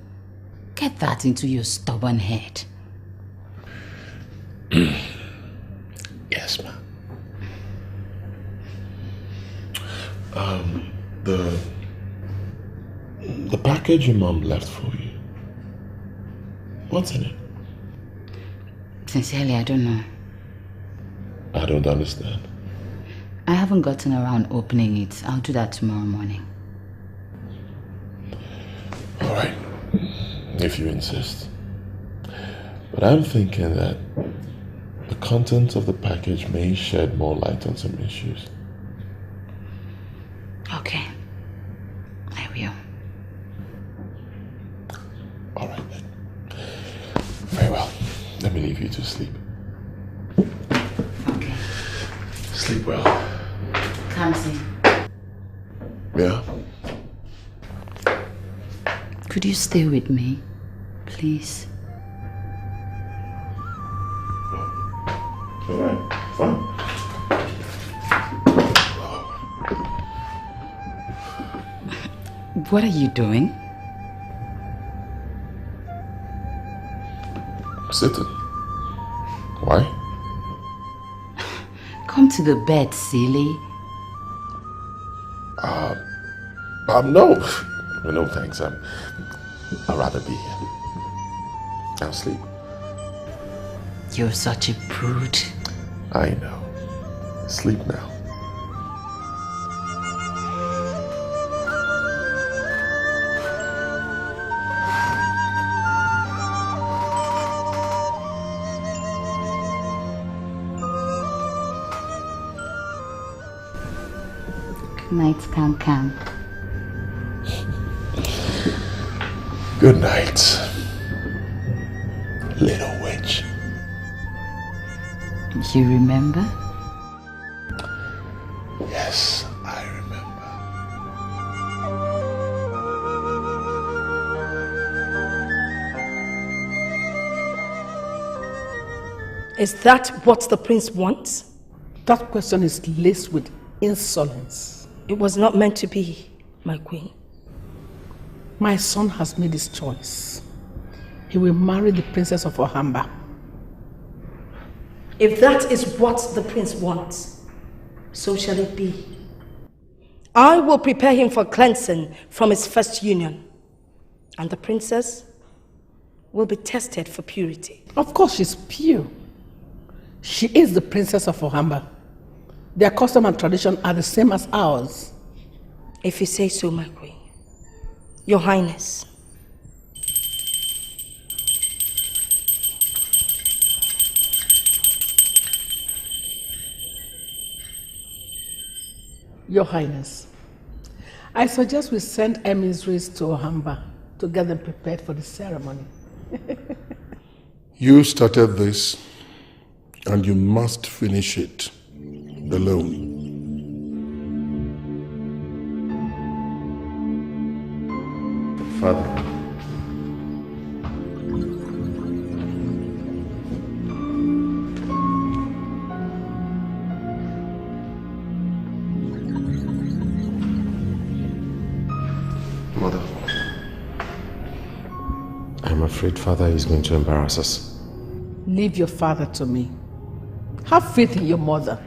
Get that into your stubborn head. Yes, ma'am. The package your mom left for you. What's in it? Sincerely, I don't know. I don't understand. I haven't gotten around opening it. I'll do that tomorrow morning. All right, if you insist. But I'm thinking that the contents of the package may shed more light on some issues. Okay, I will. All right then. Very well. Let me leave you to sleep. Okay. Sleep well. Come see. Yeah? Could you stay with me, please? All right, fine. What are you doing? Sitting. Why? Come to the bed, silly. No. No, thanks. I'd rather be here. I'll sleep. You're such a prude. I know. Sleep now. Good night, Cam. Good night, little witch. You remember? Yes, I remember. Is that what the prince wants? That question is laced with insolence. It was not meant to be, my queen. My son has made his choice. He will marry the princess of Ohamba. If that is what the prince wants, so shall it be. I will prepare him for cleansing from his first union. And the princess will be tested for purity. Of course she's pure. She is the princess of Ohamba. Their custom and tradition are the same as ours. If you say so, my queen. Your Highness. Your Highness, I suggest we send emissaries to Ohamba to get them prepared for the ceremony. You started this, and you must finish it alone. Father. Mother. I'm afraid Father is going to embarrass us. Leave your father to me. Have faith in your mother.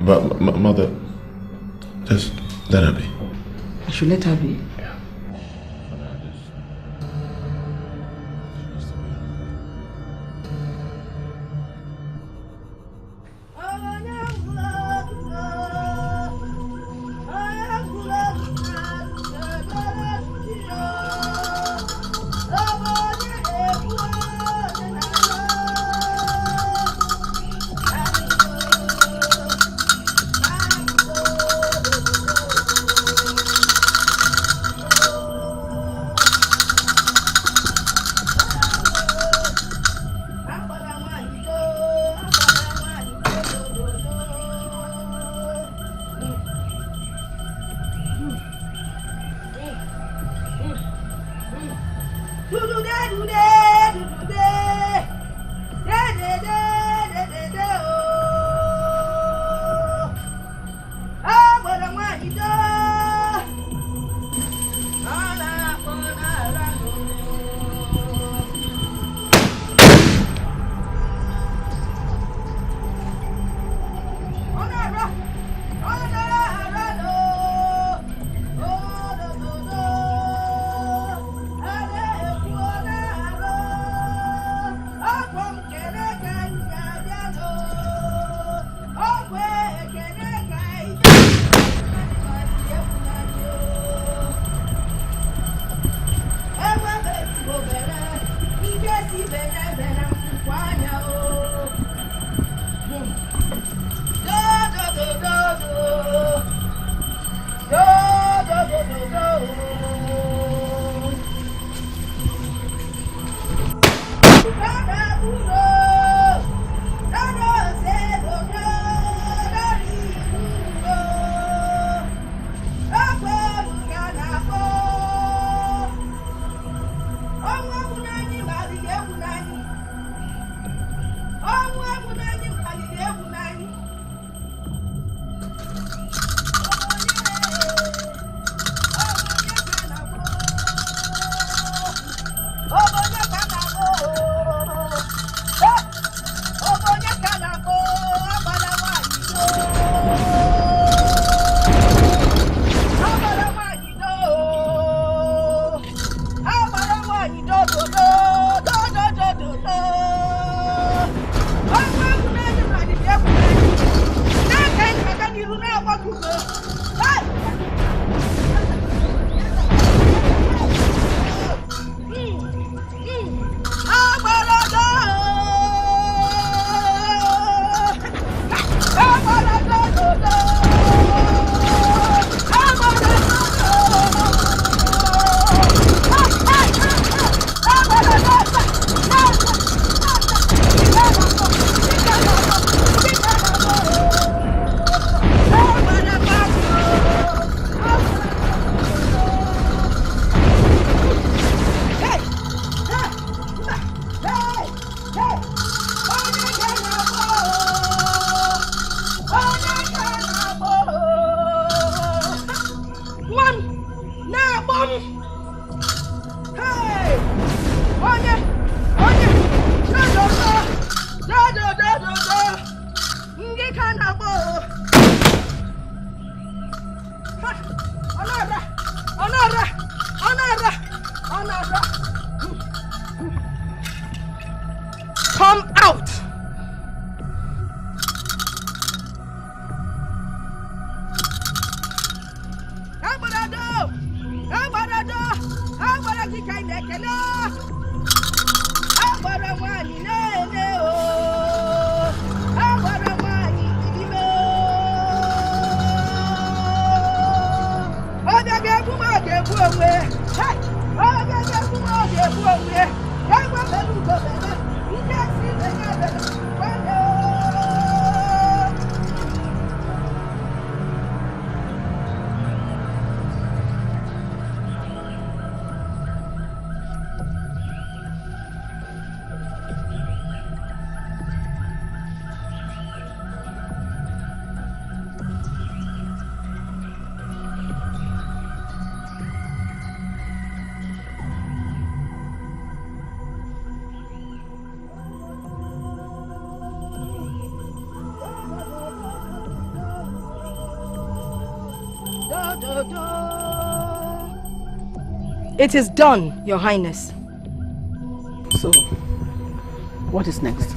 But, Mother, just let her be. I should let her be. It is done, Your Highness. So, what is next?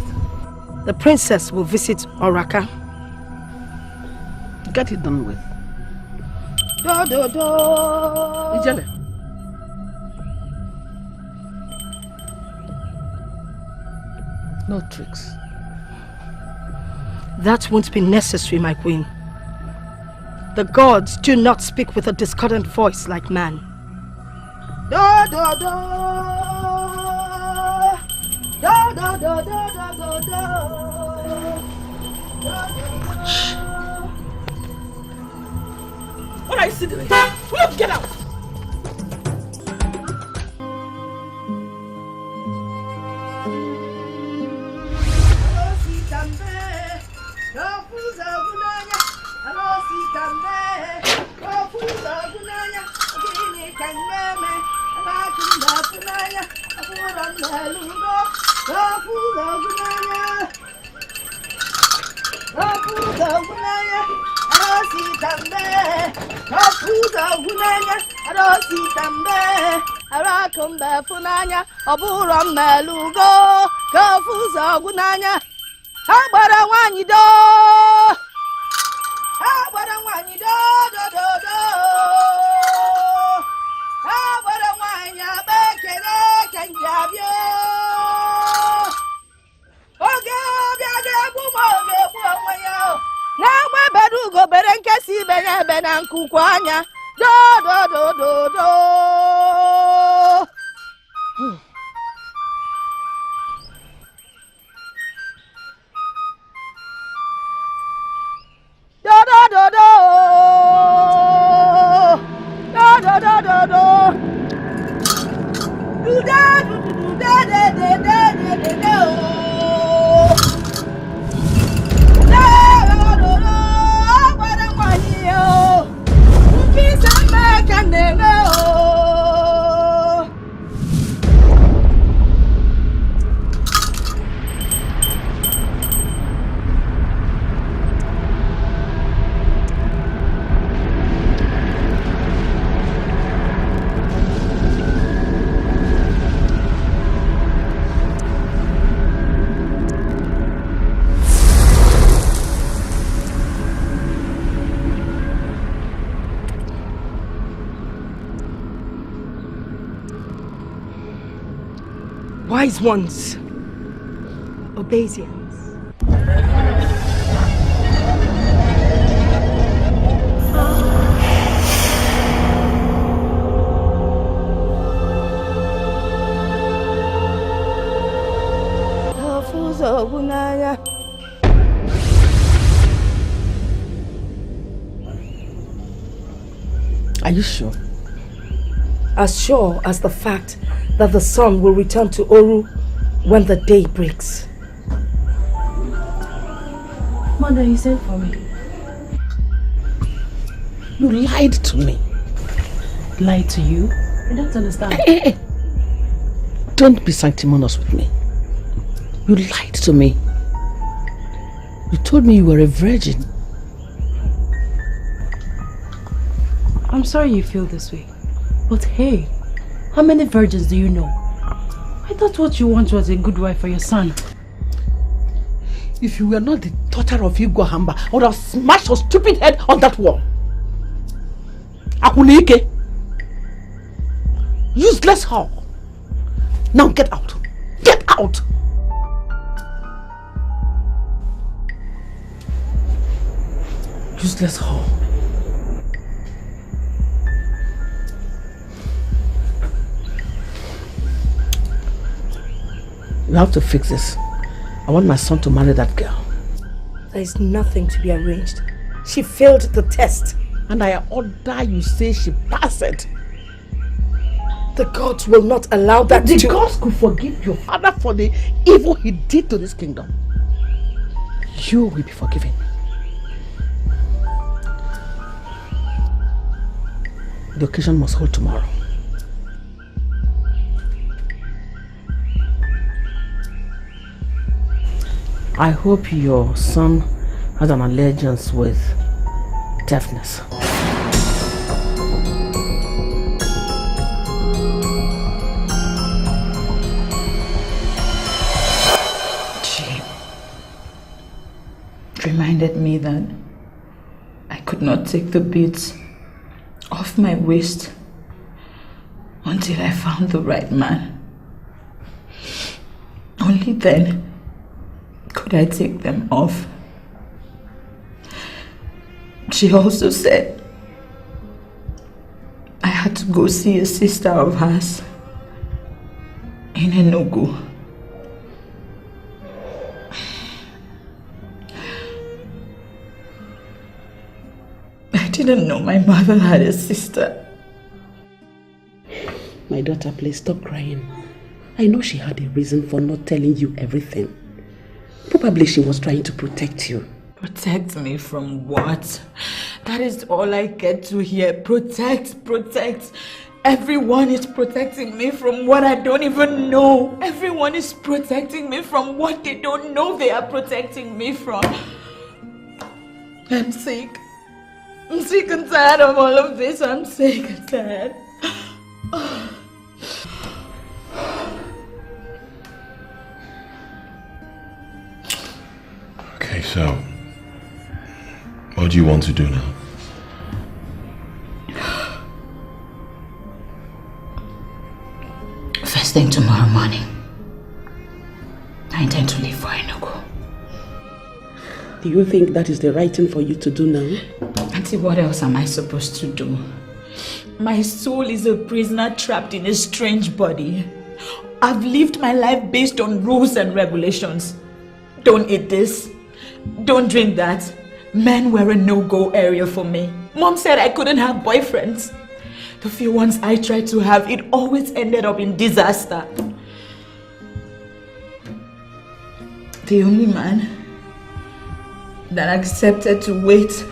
The princess will visit Oraka. Get it done with. Ijele. No tricks. That won't be necessary, my queen. The gods do not speak with a discordant voice like man. What are you still doing? Look, get out! Wise ones, Obasians. Are you sure? As sure as the fact that the sun will return to Oru when the day breaks. Mother, you sent for me. You lied to me. Lied to you? I don't understand. Hey. Don't be sanctimonious with me. You lied to me. You told me you were a virgin. I'm sorry you feel this way. But hey, how many virgins do you know? I thought what you want was a good wife for your son. If you were not the daughter of Igwe Hamba, I would have smashed your stupid head on that wall. Akunike. Useless hog. Now get out. Get out! Useless whore. You have to fix this. I want my son to marry that girl. There is nothing to be arranged. She failed the test. And I order you say she passed it. The gods will not allow that The gods could forgive your father for the evil he did to this kingdom. You will be forgiven. The occasion must hold tomorrow. I hope your son has an allegiance with deafness. She reminded me that I could not take the beads off my waist until I found the right man. Only then could I take them off. She also said I had to go see a sister of hers in Enugu. I didn't know my mother had a sister. My daughter, please stop crying. I know she had a reason for not telling you everything. Probably she was trying to protect you. Protect me from what? That is all I get to hear. Protect, protect. Everyone is protecting me from what I don't even know. Everyone is protecting me from what they don't know they are protecting me from. I'm sick. I'm sick and tired of all of this. I'm sick and tired. Okay, so what do you want to do now? First thing tomorrow morning, I intend to leave for Enugu. Do you think that is the right thing for you to do now? Auntie, what else am I supposed to do? My soul is a prisoner trapped in a strange body. I've lived my life based on rules and regulations. Don't eat this. Don't drink that. Men were a no-go area for me. Mom said I couldn't have boyfriends. The few ones I tried to have, it always ended up in disaster. The only man that accepted to wait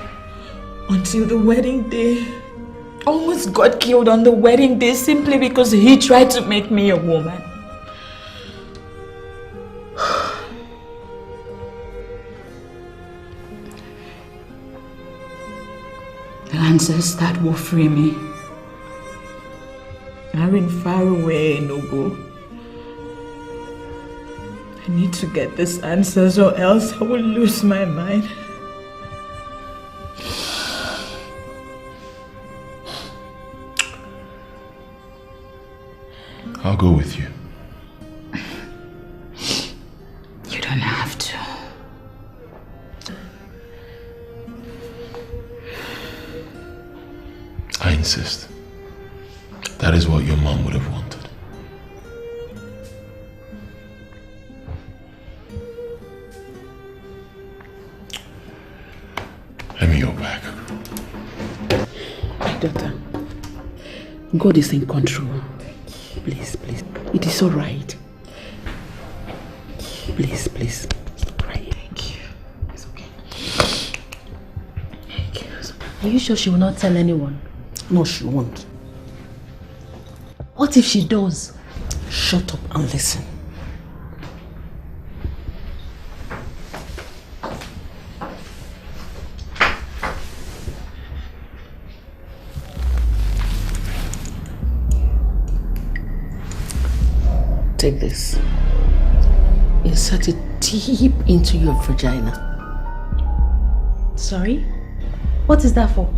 until the wedding day almost got killed on the wedding day simply because he tried to make me a woman. The answers that will free me are in far away Enugu. I need to get these answers or else I will lose my mind. I'll go with you. You don't have to. I insist. That is what your mom would have wanted. Let me go back. My daughter, God is in control. Please, please. It is all right. Please, please. Stop crying. Thank you. It's okay. Thank you. Are you sure she will not tell anyone? No, she won't. What if she does? Shut up and listen. Take this. Insert it deep into your vagina. Sorry? What is that for?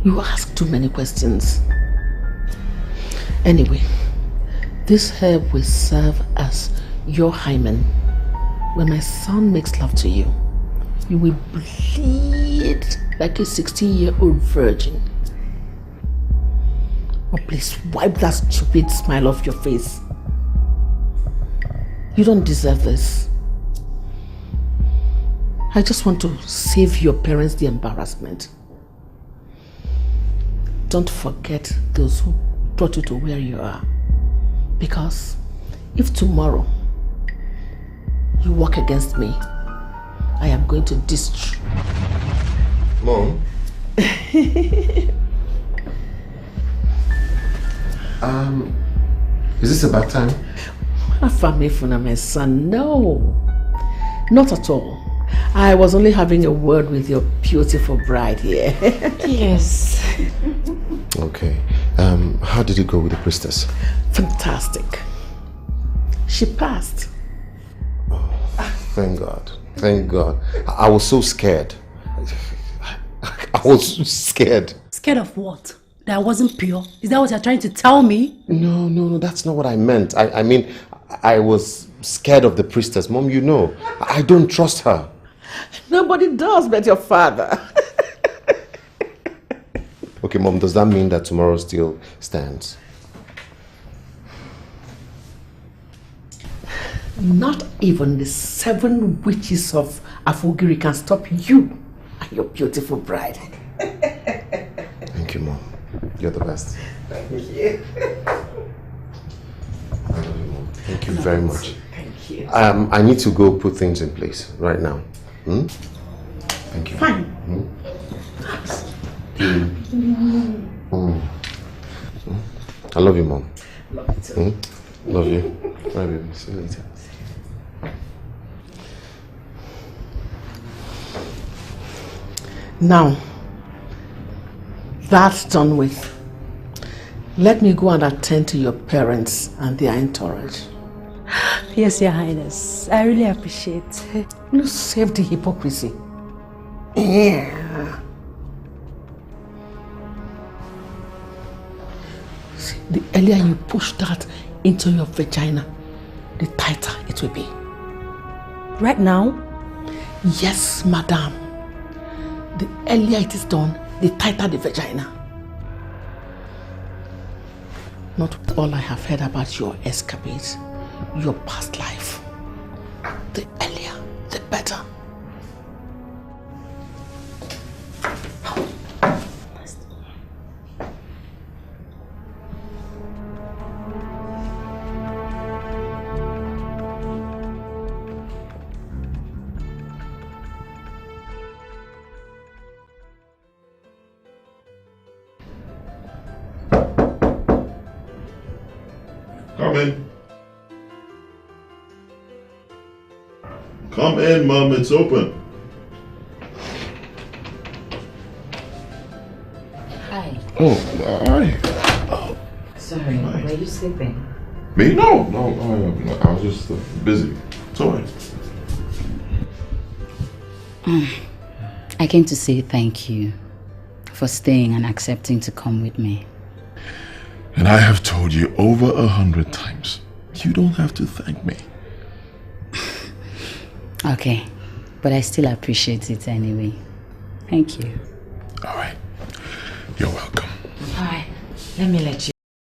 You ask too many questions. Anyway, This herb will serve as your hymen. When my son makes love to you, you will bleed like a 16-year-old virgin. Oh, please wipe that stupid smile off your face. You don't deserve this. I just want to save your parents the embarrassment. Don't forget those who brought you to where you are. Because if tomorrow you walk against me, I am going to destroy. Mom? Is this about time? My son, no. Not at all. I was only having a word with your beautiful bride here. Yes. Okay. How did it go with the priestess? Fantastic. She passed. Oh, thank God. Thank God. I was so scared. I was scared. Scared of what? That I wasn't pure? Is that what you're trying to tell me? No, that's not what I meant. I mean, I was scared of the priestess. Mom, you know, I don't trust her. Nobody does but your father. Okay, Mom, does that mean that tomorrow still stands? Not even the 7 witches of Afogiri can stop you and your beautiful bride. Thank you, Mom. You're the best. Thank you. I love you, Mom. Thank you very much. Thank you. I need to go put things in place right now. Thank you. Fine. I love you, Mom. Love you too. Love you. Bye, baby. See you later. Now, that's done with. Let me go and attend to your parents and their entourage. Yes, Your Highness. I really appreciate it. You save the hypocrisy. Yeah. See, the earlier you push that into your vagina, the tighter it will be. Right now? Yes, madam. The earlier it is done, the tighter the vagina. Not all I have heard about your escapades, your past life. The earlier, the better. Come in. Come in, Mom, it's open. Hi. Oh, hi. Oh. Sorry, were you sleeping? Me? No, I was just busy. It's all right. I came to say thank you for staying and accepting to come with me. And I have told you over 100 times, you don't have to thank me. Okay, but I still appreciate it anyway. Thank you. All right. You're welcome. All right, let me let you